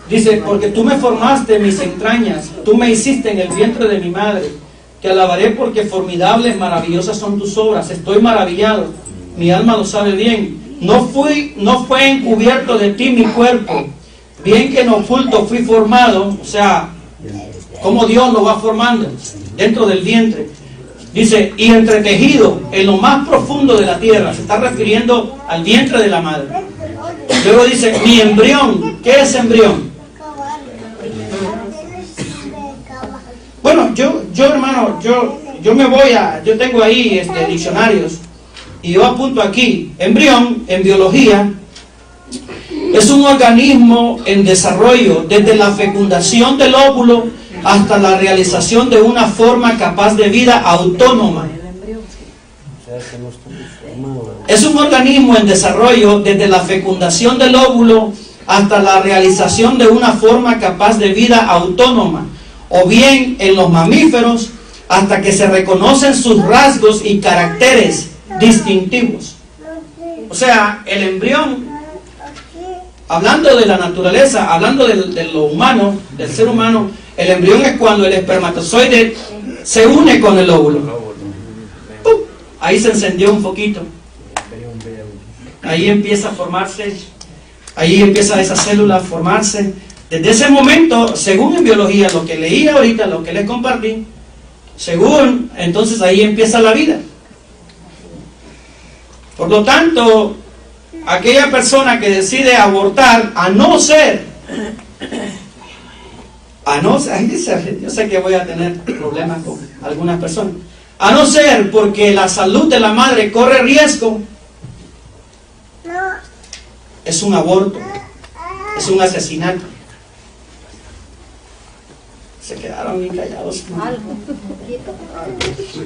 Speaker 3: Dice, porque tú me formaste mis entrañas, tú me hiciste en el vientre de mi madre, te alabaré porque formidables, maravillosas son tus obras, estoy maravillado, mi alma lo sabe bien, no fue encubierto de ti mi cuerpo, bien que en oculto fui formado, o sea, como Dios lo va formando dentro del vientre. Dice, y entretejido en lo más profundo de la tierra, se está refiriendo al vientre de la madre. Luego dice, mi embrión, ¿qué es embrión? Bueno, yo hermano, yo me voy yo tengo ahí diccionarios, y yo apunto aquí, embrión, en biología, es un organismo en desarrollo, desde la fecundación del óvulo hasta la realización de una forma capaz de vida autónoma. Es un organismo en desarrollo desde la fecundación del óvulo hasta la realización de una forma capaz de vida autónoma. o bien en los mamíferos, hasta que se reconocen sus rasgos y caracteres distintivos. O sea, el embrión, hablando de la naturaleza, hablando de lo humano, del ser humano, el embrión es cuando el espermatozoide se une con el óvulo. ¡Pum! Ahí se encendió un poquito. Ahí empieza a formarse, ahí empieza esa célula a formarse. Desde ese momento, según en biología, lo que leí ahorita, lo que les compartí, según, entonces ahí empieza la vida. Por lo tanto, aquella persona que decide abortar, a no ser, yo sé que voy a tener problemas con algunas personas, a no ser porque la salud de la madre corre riesgo, es un aborto, es un asesinato. Se quedaron bien callados.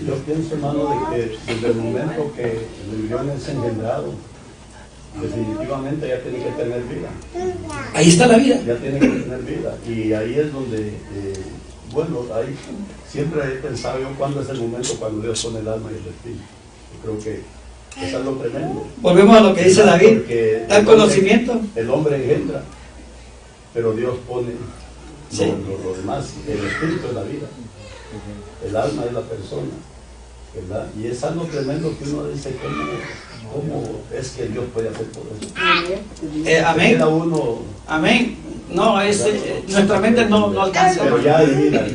Speaker 6: Yo pienso, hermano, de que desde el momento que el embrión es engendrado, definitivamente ya tiene que tener vida.
Speaker 3: Ahí está la vida.
Speaker 6: Ya tiene que tener vida. Y ahí es donde, bueno, ahí siempre he pensado yo cuándo es el momento cuando Dios pone el alma y el espíritu. Yo creo que es algo tremendo.
Speaker 3: Volvemos a lo que dice David, el conocimiento.
Speaker 6: El hombre engendra, pero Dios pone lo demás. El espíritu es la vida, el alma es la persona, ¿verdad? Y es algo tremendo que uno dice, ¿cómo es que Dios puede hacer todo eso?
Speaker 3: Amén. Amén. No, nuestra mente no alcanza.
Speaker 6: Pero ya hay vida.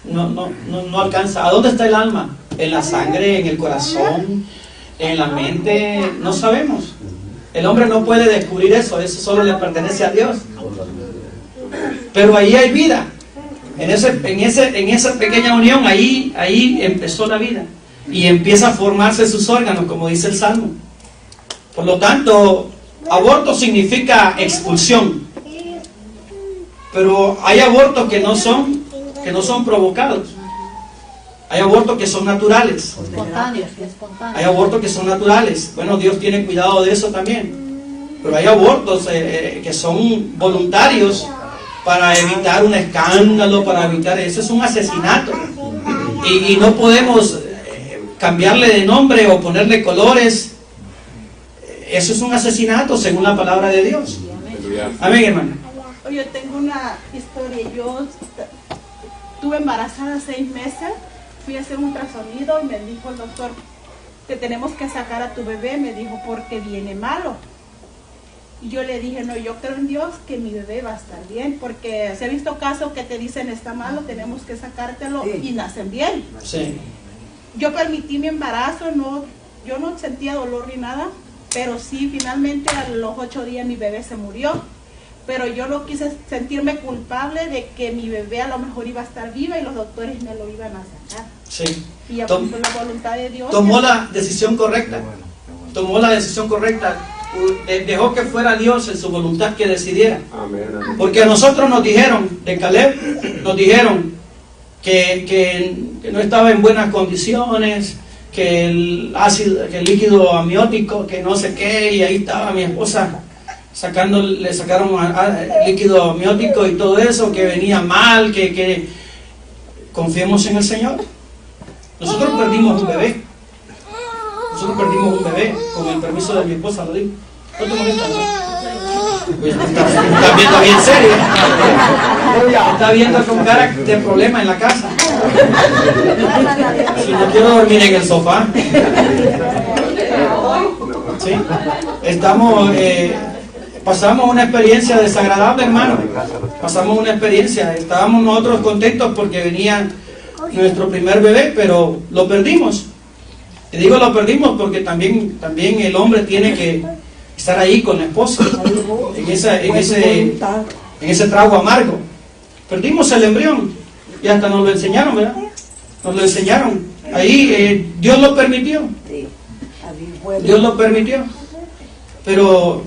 Speaker 3: No alcanza. ¿A dónde está el alma? ¿En la sangre? ¿En el corazón? ¿En la mente? No sabemos. El hombre no puede descubrir eso solo le pertenece a Dios. Pero ahí hay vida. En esa pequeña unión, ahí empezó la vida. Y empieza a formarse sus órganos, como dice el Salmo. Por lo tanto, aborto significa expulsión. Pero hay abortos que no son provocados. Hay abortos que son naturales. Hay abortos que son naturales. Bueno, Dios tiene cuidado de eso también. Pero hay abortos que son voluntarios para evitar un escándalo, para evitar... Eso es un asesinato. Y no podemos cambiarle de nombre o ponerle colores. Eso es un asesinato según la palabra de Dios. Amén, hermano.
Speaker 15: Oye, tengo una historia. Yo estuve embarazada 6 meses. Fui a hacer un ultrasonido y me dijo el doctor, te tenemos que sacar a tu bebé. Me dijo, porque viene malo. Y yo le dije, no, yo creo en Dios que mi bebé va a estar bien, porque se ha visto casos que te dicen está malo, tenemos que sacártelo y nacen bien.
Speaker 3: Sí.
Speaker 15: Yo permití mi embarazo, yo no sentía dolor ni nada, pero sí, finalmente a los 8 días mi bebé se murió. Pero yo no quise sentirme culpable de que mi bebé a lo mejor iba a estar viva y los doctores me lo iban a sacar.
Speaker 3: Sí.
Speaker 15: Y ya fue la voluntad de Dios.
Speaker 3: Tomó la decisión correcta. Tomó la decisión correcta. Dejó que fuera Dios en su voluntad que decidiera. Porque a nosotros nos dijeron, de Caleb, nos dijeron que no estaba en buenas condiciones, que el líquido amniótico, que no sé qué, y ahí estaba mi esposa le sacaron líquido amniótico y todo eso, que venía mal, que confiemos en el Señor. Nosotros perdimos un bebé. Con el permiso de mi esposa, lo digo. ¿No te molesta, no? Pues está viendo bien serio. Está viendo con cara de problema en la casa. Si no quiero dormir en el sofá. ¿Sí? Pasamos una experiencia desagradable, hermano. Pasamos una experiencia. Estábamos nosotros contentos porque venía nuestro primer bebé, pero lo perdimos. Y digo lo perdimos porque también el hombre tiene que estar ahí con la esposa en ese trago amargo. Perdimos el embrión y hasta nos lo enseñaron, ¿verdad? Nos lo enseñaron. Ahí Dios lo permitió. Dios lo permitió. Pero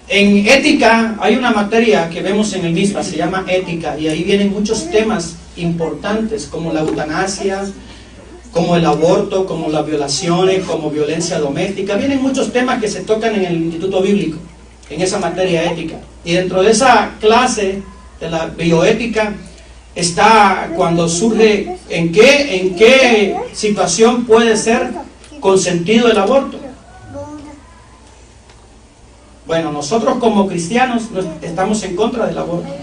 Speaker 3: en ética hay una materia que vemos en el MISPA, se llama ética, y ahí vienen muchos temas importantes como la eutanasia, como el aborto, como las violaciones, como violencia doméstica. Vienen muchos temas que se tocan en el Instituto Bíblico, en esa materia ética. Y dentro de esa clase de la bioética, está cuando surge, ¿en qué situación puede ser consentido el aborto? Bueno, nosotros como cristianos estamos en contra del aborto.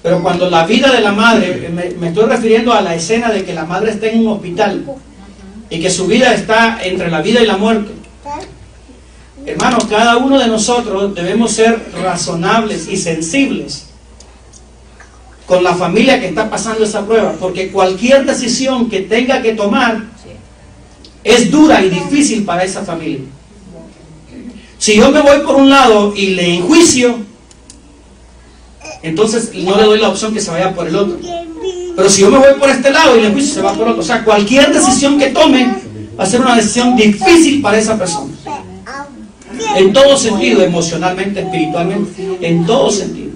Speaker 3: Pero cuando la vida de la madre, me estoy refiriendo a la escena de que la madre está en un hospital y que su vida está entre la vida y la muerte. Hermanos, cada uno de nosotros debemos ser razonables y sensibles con la familia que está pasando esa prueba, porque cualquier decisión que tenga que tomar es dura y difícil para esa familia. Si yo me voy por un lado y le enjuicio, entonces no le doy la opción que se vaya por el otro. Pero si yo me voy por este lado y le enjuicio, se va por otro. O sea, cualquier decisión que tome va a ser una decisión difícil para esa persona. En todo sentido, emocionalmente, espiritualmente, en todo sentido.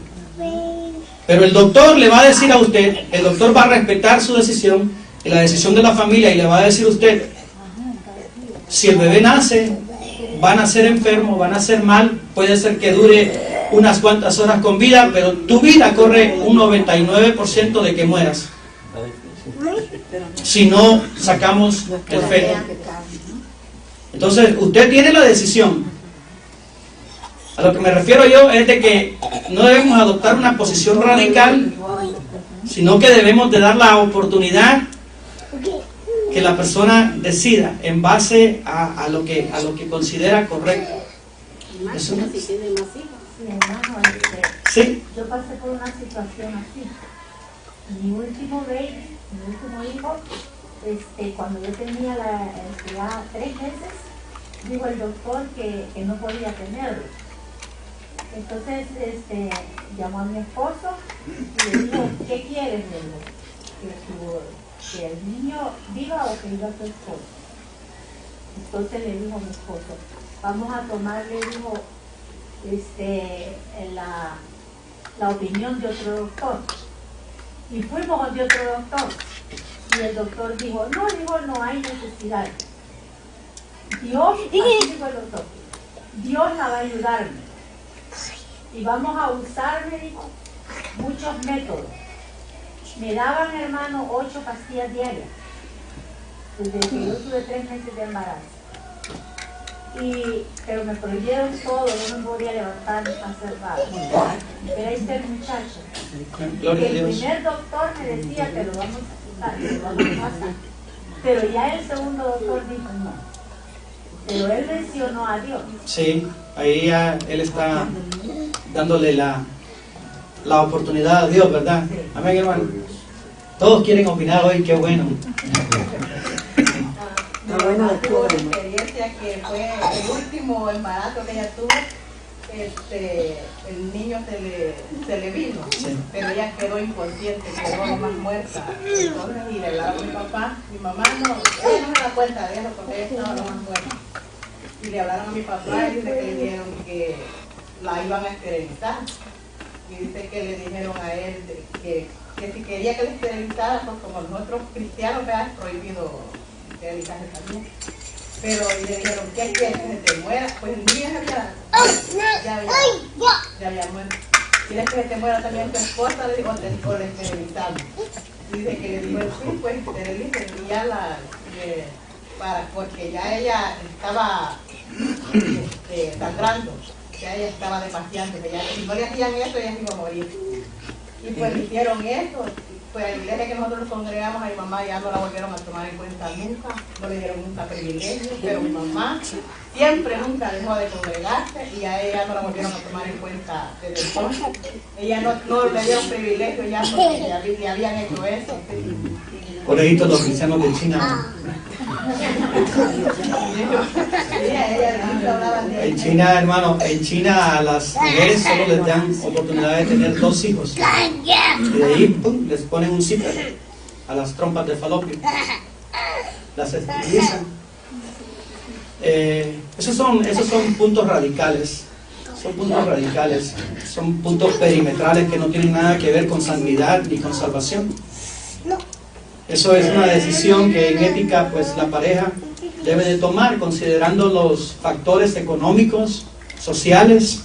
Speaker 3: Pero el doctor le va a decir a usted, el doctor va a respetar su decisión y la decisión de la familia y le va a decir a usted, si el bebé nace, va a nacer enfermo, va a nacer mal, puede ser que dure unas cuantas horas con vida, pero tu vida corre un 99% de que mueras. Si no sacamos el feto. Entonces, usted tiene la decisión. A lo que me refiero yo es de que no debemos adoptar una posición radical, sino que debemos de dar la oportunidad que la persona decida en base a lo que considera correcto. Eso no. Sí.
Speaker 10: Yo pasé por una situación así. Mi último baby, mi último hijo, cuando yo tenía ya 3 meses, dijo el doctor que no podía tenerlo. Entonces llamó a mi esposo y le dijo, ¿qué quieres? Que el niño viva o que viva su esposo. Entonces le dijo a mi esposo, vamos a tomarle, dijo, la opinión de otro doctor. Y fuimos de otro doctor. Y el doctor dijo, no hay necesidad. Dios, así dijo el doctor, Dios la va a ayudarme. Y vamos a usar, me dijo, muchos métodos. Me daban, hermano, 8 pastillas diarias. Desde que yo tuve 3 meses de embarazo. Pero me prohibieron todo, no me podía levantar ni hacer nada. Pero ahí está el muchacho. Que el primer doctor me decía que lo vamos a quitar, que lo vamos a pasar. Pero ya el segundo doctor dijo no. Pero él mencionó a Dios.
Speaker 3: Sí, ahí ya él está dándole la oportunidad a Dios, ¿verdad? Amén, hermano. Todos quieren opinar hoy, qué bueno.
Speaker 2: Tuvo una experiencia que fue el último embarazo que ella tuvo. El niño se le vino, sí. Pero ella quedó inconsciente, quedó más muerta. Entonces, y le hablaron a mi papá, mi mamá ella no se da cuenta de eso porque ella estaba lo más muerta. Y le hablaron a mi papá y dice que le dijeron que la iban a esterilizar. Y dice que le dijeron a él que si quería que le esterilizara, pues como nosotros cristianos es prohibido esterilizarse también. Pero le dijeron, ¿qué quieres que se te muera? Pues el niño ya había muerto. ¿Quieres que se te muera también tu esposa? Le dijo, o le esterilizamos. Dice que le dijo, sí, pues esterilicen. Y ya porque ya ella estaba sangrando. Ya ella estaba demasiado, que ya, si no le hacían eso, ella se iba a morir. Y pues le hicieron eso. Pues la iglesia que nosotros nos congregamos a mi mamá ya no la volvieron a tomar en cuenta nunca, no le dieron nunca privilegio, pero mi mamá nunca dejó de congregarse y a ella no la volvieron a tomar en cuenta desde entonces. Ella no le dieron privilegio ya porque le habían hecho eso.
Speaker 3: Coleguitos los cristianos de China. En China, hermano, en China a las mujeres solo les dan oportunidad de tener 2 hijos. Y de ahí, pum, les ponen un zipper a las trompas de falopio. Las esterilizan. Esos son puntos radicales. Son puntos radicales. Son puntos perimetrales que no tienen nada que ver con santidad ni con salvación. Eso es una decisión que en ética pues la pareja debe de tomar considerando los factores económicos, sociales,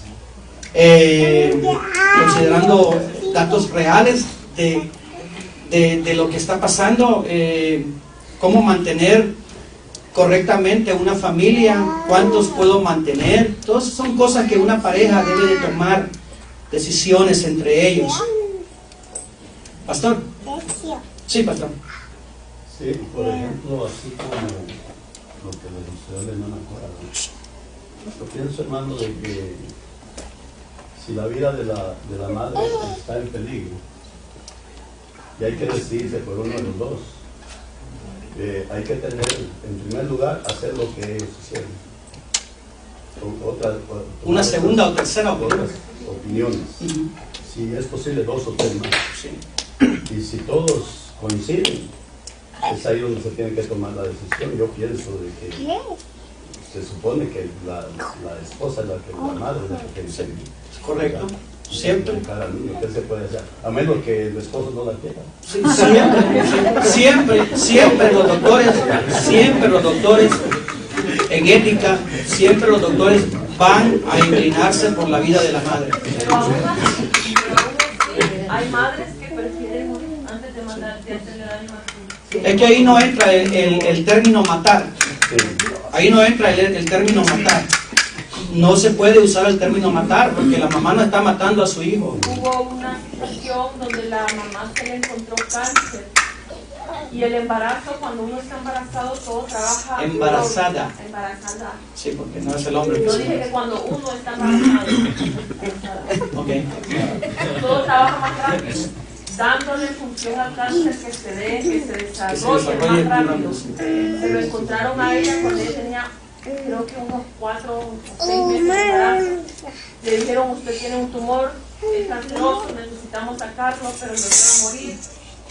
Speaker 3: considerando datos reales de lo que está pasando, cómo mantener correctamente una familia, cuántos puedo mantener. Todas son cosas que una pareja debe de tomar decisiones entre ellos. Pastor. Sí, pastor.
Speaker 6: Sí, por ejemplo, así como lo que le sucedió a la hermana Cora, yo pienso, hermano, de que si la vida de la madre está en peligro y hay que decidirse por uno de los dos, hay que tener, en primer lugar, hacer lo que ellos hicieron.
Speaker 3: Una segunda o tercera opinión.
Speaker 6: Opiniones. Si es posible, 2 o 3 más.
Speaker 3: Sí.
Speaker 6: Y si todos coinciden, es ahí donde se tiene que tomar la decisión. Yo pienso de que se supone que la esposa es la madre es la que tiene que decidir.
Speaker 3: Correcto. Siempre.
Speaker 6: Cada niño, ¿qué se puede hacer? A menos que el esposo no la quiera.
Speaker 3: Sí, siempre los doctores en ética, siempre los doctores van a inclinarse por la vida de la madre.
Speaker 13: Pero aún así, hay madres que prefieren morir antes de hacerle daño a su hijo.
Speaker 3: Es que ahí no entra el término matar. Ahí no entra el término matar. No se puede usar el término matar porque la mamá no está matando a su hijo.
Speaker 13: Hubo una situación donde la mamá se le encontró cáncer y el embarazo, cuando uno está embarazado, todo trabaja.
Speaker 3: Embarazada.
Speaker 13: Embarazada.
Speaker 3: Sí, porque no es el hombre.
Speaker 13: Yo dije que cuando uno está embarazado,
Speaker 3: Okay.
Speaker 13: todo trabaja más rápido, dándole función al cáncer que se dé, que se desarrolle más rápido. Se lo encontraron a ella cuando ella tenía, creo que unos 4 o 6 meses de embarazo. Le dijeron, usted tiene un tumor, es canceroso, necesitamos sacarlo, pero no va a morir.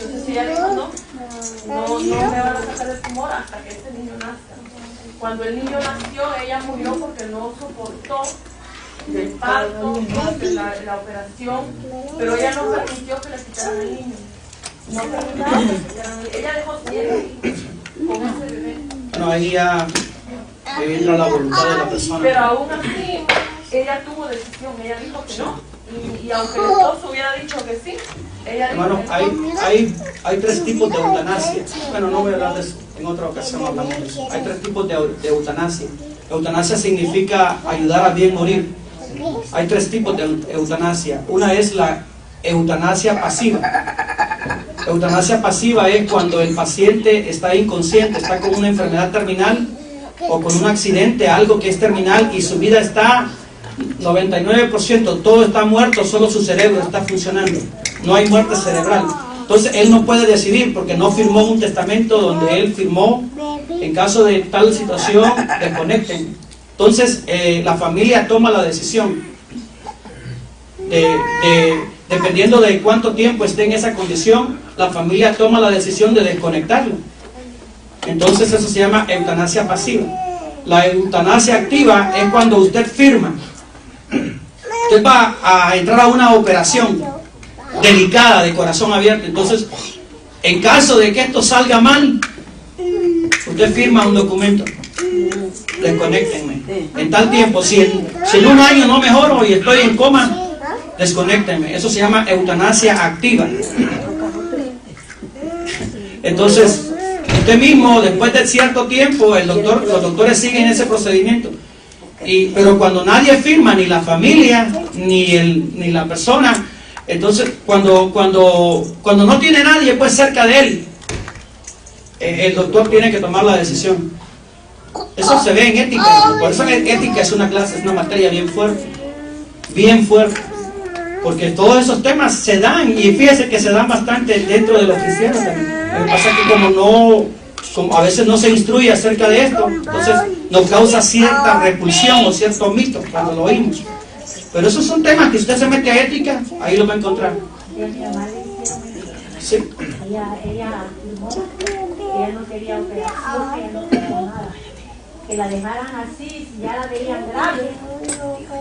Speaker 13: Entonces ella dijo, no me van a sacar el tumor hasta que este niño nazca. Cuando el niño nació, ella murió porque no soportó el parto, la operación, pero ella no permitió que le quitaran el niño. No permitió que le quitaran el niño. Ella dejó 7 hijos con ese bebé.
Speaker 3: Bueno, ahí ya entra la voluntad de la persona.
Speaker 13: Pero aún así, ella tuvo decisión, ella dijo que no. Y aunque el esposo hubiera dicho que sí, ella dijo
Speaker 3: Hermano,
Speaker 13: que no.
Speaker 3: hay 3 tipos de eutanasia. Bueno, no voy a hablar de eso, en otra ocasión hablamos de eso. Hay 3 tipos de eutanasia. Eutanasia significa ayudar a bien morir. Hay 3 tipos de eutanasia. Una es la eutanasia pasiva. Eutanasia pasiva es cuando el paciente está inconsciente, está con una enfermedad terminal o con un accidente, algo que es terminal y su vida está 99%, todo está muerto, solo su cerebro está funcionando. No hay muerte cerebral. Entonces él no puede decidir porque no firmó un testamento donde él firmó, en caso de tal situación, desconecten. Entonces la familia toma la decisión dependiendo de cuánto tiempo esté en esa condición, la familia toma la decisión de desconectarlo. Entonces eso se llama eutanasia pasiva. La eutanasia activa es cuando usted firma. Usted va a entrar a una operación delicada de corazón abierto. Entonces, en caso de que esto salga mal, usted firma un documento. Desconéctenme. En tal tiempo, si en un año no mejoro y estoy en coma, desconéctenme. Eso se llama eutanasia activa. Entonces, usted mismo, después de cierto tiempo, los doctores siguen ese procedimiento. Pero cuando nadie firma, ni la familia, ni la persona, entonces cuando no tiene nadie pues cerca de él, el doctor tiene que tomar la decisión. Eso se ve en ética. Por eso ética es una materia bien fuerte, porque todos esos temas se dan, y fíjese que se dan bastante dentro de los cristianos también. Lo que pasa es que como a veces no se instruye acerca de esto, entonces nos causa cierta repulsión o cierto mito cuando lo oímos. Pero esos son temas que usted se mete a ética, ahí lo va a encontrar. Sí.
Speaker 10: Ella afirmó que ella no quería operación, que ella no quería nada. Que la dejaran así, si ya la veían grave,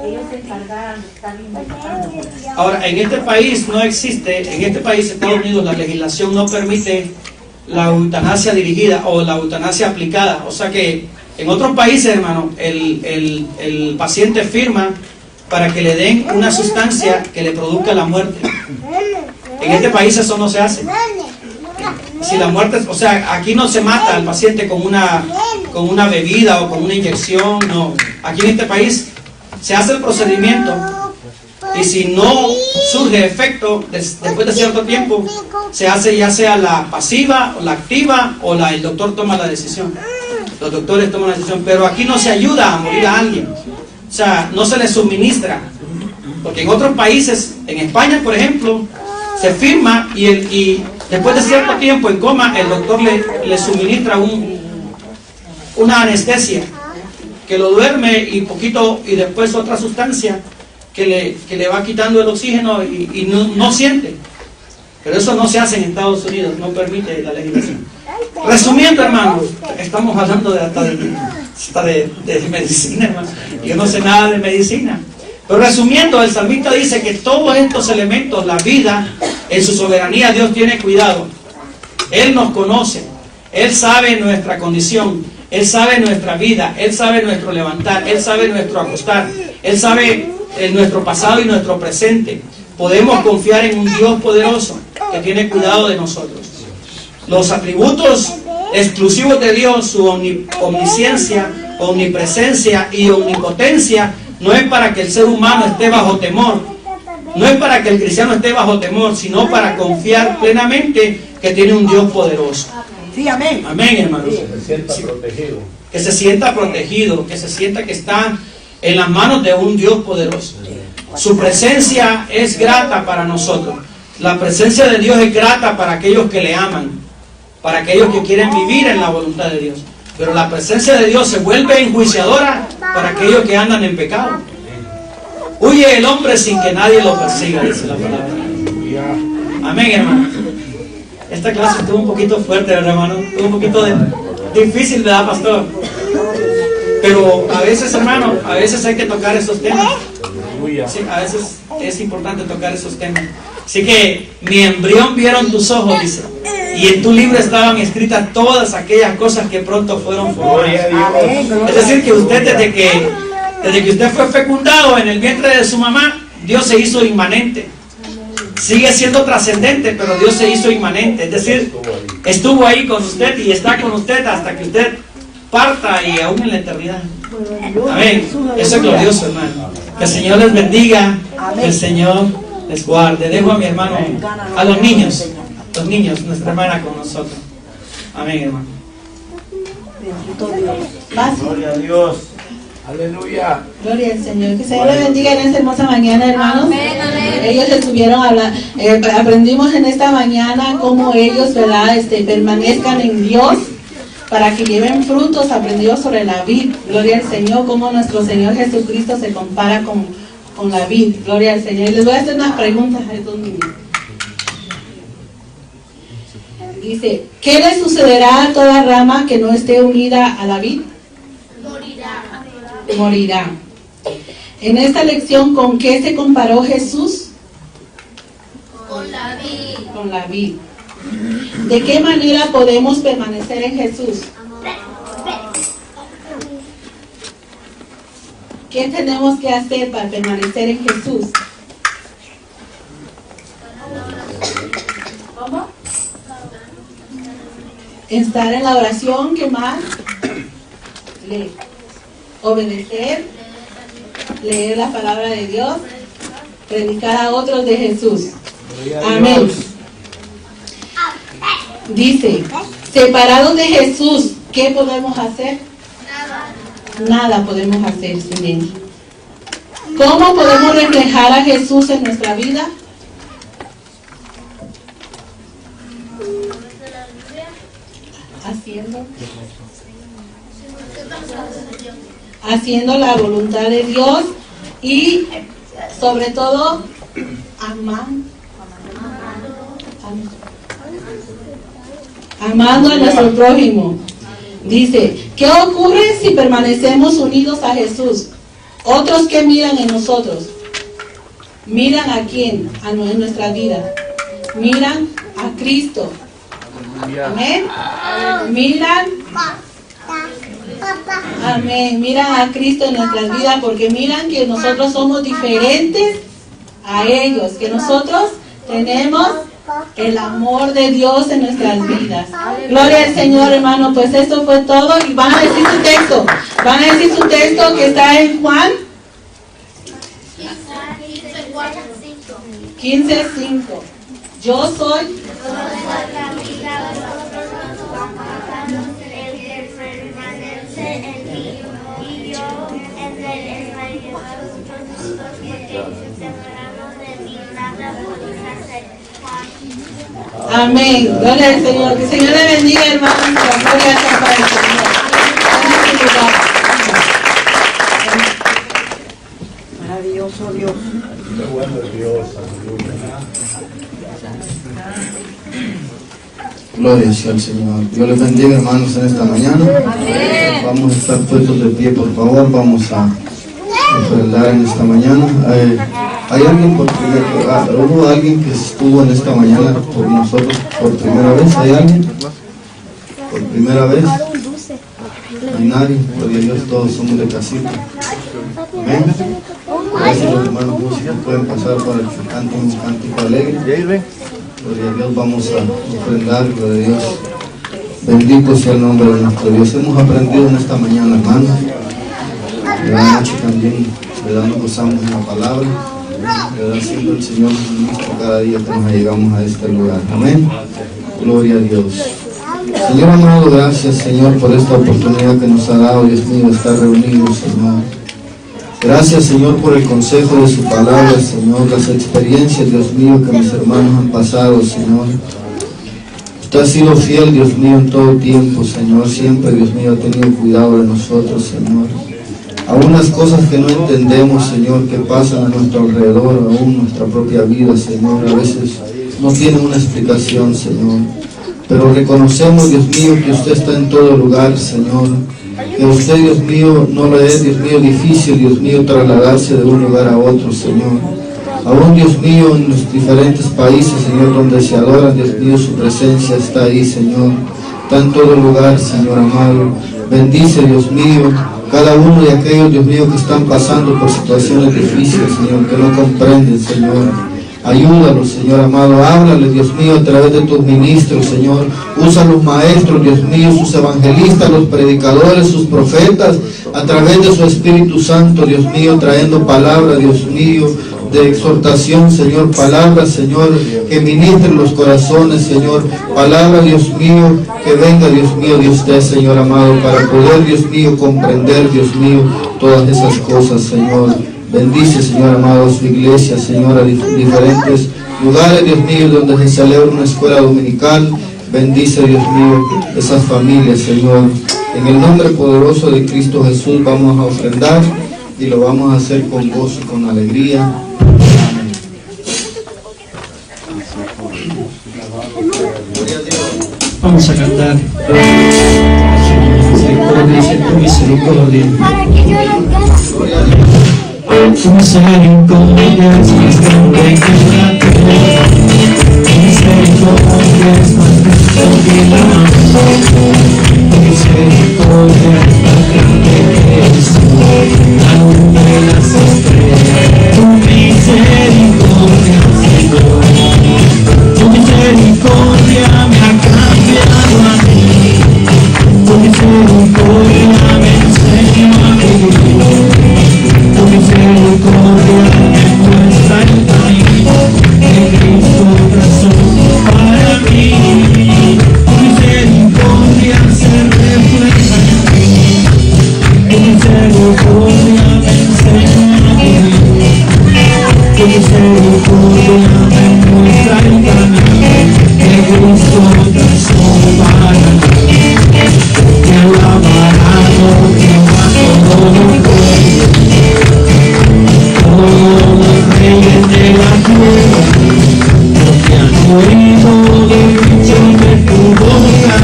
Speaker 10: ellos se encargaran de estar investigando.
Speaker 3: Ahora, en este país no existe, en este país, Estados Unidos, la legislación no permite la eutanasia dirigida o la eutanasia aplicada. O sea que en otros países, hermano, el paciente firma para que le den una sustancia que le produzca la muerte. En este país eso no se hace. Si la muerte, o sea, aquí no se mata al paciente con una bebida o con una inyección, no. Aquí en este país se hace el procedimiento y si no surge efecto después de cierto tiempo, se hace ya sea la pasiva o la activa o el doctor toma la decisión. Los doctores toman la decisión, pero aquí no se ayuda a morir a alguien. O sea, no se le suministra. Porque en otros países, en España por ejemplo, se firma y después de cierto tiempo en coma, el doctor le suministra una anestesia que lo duerme y después otra sustancia que le va quitando el oxígeno y no siente. Pero eso no se hace en Estados Unidos, no permite la legislación. Resumiendo, hermanos, estamos hablando hasta de medicina, hermano. Yo no sé nada de medicina. Pero resumiendo, el salmista dice que todos estos elementos, la vida, en su soberanía Dios tiene cuidado. Él nos conoce, Él sabe nuestra condición, Él sabe nuestra vida, Él sabe nuestro levantar, Él sabe nuestro acostar, Él sabe nuestro pasado y nuestro presente. Podemos confiar en un Dios poderoso que tiene cuidado de nosotros. Los atributos exclusivos de Dios, su omnisciencia, omnipresencia y omnipotencia, no es para que el ser humano esté bajo temor, no es para que el cristiano esté bajo temor, sino para confiar plenamente que tiene un Dios poderoso.
Speaker 16: Sí, amén.
Speaker 3: Amén, hermanos.
Speaker 6: Que se sienta protegido.
Speaker 3: Que se sienta protegido, que se sienta que está en las manos de un Dios poderoso. Su presencia es grata para nosotros. La presencia de Dios es grata para aquellos que le aman, para aquellos que quieren vivir en la voluntad de Dios. Pero la presencia de Dios se vuelve enjuiciadora para aquellos que andan en pecado. Huye el hombre sin que nadie lo persiga, dice la palabra. Amén, hermano. Esta clase estuvo un poquito fuerte, ¿verdad, hermano? Estuvo un poquito difícil, ¿verdad, pastor? Pero a veces, hermano, a veces hay que tocar esos temas. Sí, a veces es importante tocar esos temas. Así que mi embrión vieron tus ojos, dice, y en tu libro estaban escritas todas aquellas cosas que pronto fueron formadas. Es decir, que usted desde que usted fue fecundado en el vientre de su mamá, Dios se hizo inmanente. Sigue siendo trascendente, pero Dios se hizo inmanente. Es decir, estuvo ahí con usted y está con usted hasta que usted parta y aún en la eternidad. Amén. Eso es glorioso, hermano. Que el Señor les bendiga, que el Señor les guarde. Dejo a mi hermano, a los niños, nuestra hermana con nosotros. Amén, hermano.
Speaker 11: Gloria a Dios.
Speaker 12: Aleluya.
Speaker 17: Gloria al Señor. Que el Señor les bendiga en esta hermosa mañana, hermanos.
Speaker 13: Amén, amén.
Speaker 17: Ellos estuvieron hablando, aprendimos en esta mañana cómo ellos, ¿verdad? Permanezcan en Dios para que lleven frutos. Aprendimos sobre la vid. Gloria al Señor, cómo nuestro Señor Jesucristo se compara con la vid. Gloria al Señor. Y les voy a hacer unas preguntas a estos niños. Dice, ¿qué le sucederá a toda rama que no esté unida a la vid? Morirá. En esta lección, ¿con qué se comparó Jesús?
Speaker 18: Con la vid.
Speaker 17: Con la vid. ¿De qué manera podemos permanecer en Jesús? ¿Qué tenemos que hacer para permanecer en Jesús? ¿Cómo? Estar en la oración, ¿qué más? Leer. Obedecer, leer la palabra de Dios, predicar a otros de Jesús. Amén. Dice, separados de Jesús, ¿qué podemos hacer? Nada podemos hacer sin Él. ¿Cómo podemos reflejar a Jesús en nuestra vida? Haciendo la voluntad de Dios y sobre todo amando a nuestro prójimo. Dice, ¿qué ocurre si permanecemos unidos a Jesús? Otros que miran en nosotros, miran a quién, en nuestra vida, miran a Cristo. Amén. Miran a Cristo en nuestras vidas, porque miran que nosotros somos diferentes a ellos, que nosotros tenemos el amor de Dios en nuestras vidas. Gloria al Señor, hermano. Pues esto fue todo y van a decir su texto. Van a decir su texto que está en Juan 15:5. Yo soy amén. Gloria al Señor. Que el Señor le bendiga, hermanos. Gloria sea para el Señor.
Speaker 12: Maravilloso Dios.
Speaker 6: Qué bueno es Dios, aleluya.
Speaker 5: Gloria sea al Señor. Dios les bendiga, hermanos, en esta mañana.
Speaker 18: Amén.
Speaker 5: Vamos a estar puestos de pie, por favor. Vamos a ofrendar en esta mañana. ¿Hay alguien hubo alguien que estuvo en esta mañana por nosotros por primera vez? ¿Hay alguien? ¿Por primera vez? No hay nadie. Gloria a Dios, todos somos de casita. Amén. Gracias, los hermanos músicos pueden pasar para que canten un cántico alegre. Gloria a Dios, vamos a ofrendar, gloria a Dios. Bendito sea el nombre de nuestro Dios. Hemos aprendido en esta mañana, hermanos. En la noche también, ¿verdad? Nos gozamos en la palabra. ¿Verdad? Siendo el Señor nuestro cada día que nos llegamos a este lugar. Amén. Gloria a Dios. Señor amado, gracias, Señor, por esta oportunidad que nos ha dado, Dios mío, de estar reunidos, Señor. Gracias, Señor, por el consejo de su palabra, Señor, las experiencias, Dios mío, que mis hermanos han pasado, Señor. Usted ha sido fiel, Dios mío, en todo tiempo, Señor. Siempre, Dios mío, ha tenido cuidado de nosotros, Señor. Aún las cosas que no entendemos, Señor, que pasan a nuestro alrededor, aún nuestra propia vida, Señor, a veces no tienen una explicación, Señor. Pero reconocemos, Dios mío, que usted está en todo lugar, Señor. Que usted, Dios mío, no le es, Dios mío, difícil, Dios mío, trasladarse de un lugar a otro, Señor. Aún, Dios mío, en los diferentes países, Señor, donde se adora, Dios mío, su presencia está ahí, Señor. Está en todo lugar, Señor amado. Bendice, Dios mío, cada uno de aquellos, Dios mío, que están pasando por situaciones difíciles, Señor, que no comprenden, Señor. Ayúdalos, Señor amado. Háblale, Dios mío, a través de tus ministros, Señor. Usa a los maestros, Dios mío, sus evangelistas, los predicadores, sus profetas, a través de su Espíritu Santo, Dios mío, trayendo palabra, Dios mío, de exhortación, Señor. Palabra, Señor, que ministre los corazones, Señor. Palabra, Dios mío, que venga, Dios mío, de usted, Señor amado, para poder, Dios mío, comprender, Dios mío, todas esas cosas, Señor. Bendice, Señor amado, a su iglesia, Señor, a diferentes lugares, Dios mío, donde se celebra una escuela dominical. Bendice, Dios mío, esas familias, Señor. En el nombre poderoso de Cristo Jesús vamos a ofrendar y lo vamos a hacer con gozo y con alegría. Amén.
Speaker 3: Vamos a cantar. Tu misericordia. Tu misericordia es más grande que la tierra. Tu misericordia es más grande que la mar. Tu misericordia es más grande que el sol, la luna de las estrellas. Tu misericordia, Señor. Tu misericordia me ha cambiado a mí. Tu misericordia me enseñó a vivir. Tu misericordia me muestra el camino que Cristo trazó para mí. Tu misericordia se refleja en mí. Tu misericordia me enseña a vivir. Tu misericordia me muestra el camino que Cristo trazó para mí. Te alabará, Jehová, todo mi pueblo. Todos los reyes de la tierra, porque han oído el dicho de tu boca,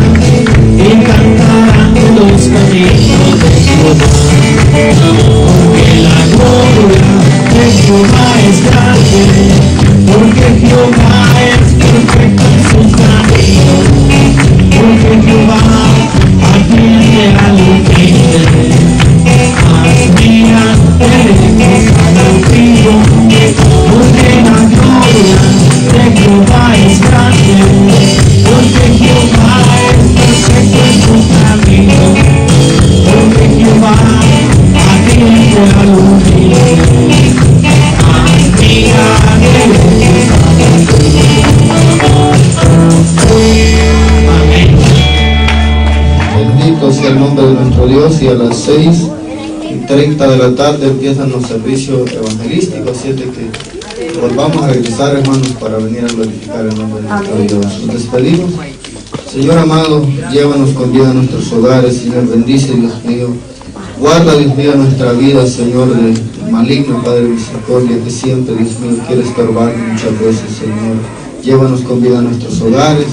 Speaker 3: y cantarán los caminos de Jehová. Porque la gloria de Jehová es grande, porque Jehová es perfecto en sus caminos, porque Jehová atiende al humilde. Mira, porque la gloria de Jehová es grande.
Speaker 5: nuestro Dios, y a las 6:30 de la tarde empiezan los servicios evangelísticos, así de que volvamos a regresar, hermanos, para venir a glorificar el nombre de nuestro Dios. Nos despedimos. Señor amado, llévanos con vida a nuestros hogares. Señor, bendice, Dios mío. Guarda, Dios mío, nuestra vida, Señor, de maligno, Padre de misericordia, que siempre, Dios mío, quiere estorbar muchas veces, Señor. Llévanos con vida a nuestros hogares.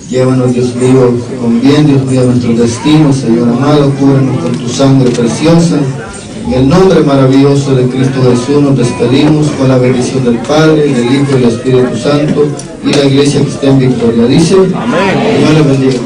Speaker 5: Llévanos, Dios mío, con bien, Dios mío, a nuestros destinos, Señor amado. Cúbrenos con tu sangre preciosa. En el nombre maravilloso de Cristo Jesús nos despedimos con la bendición del Padre, del Hijo y del Espíritu Santo, y la iglesia que esté en victoria dice: amén. Dios les bendiga.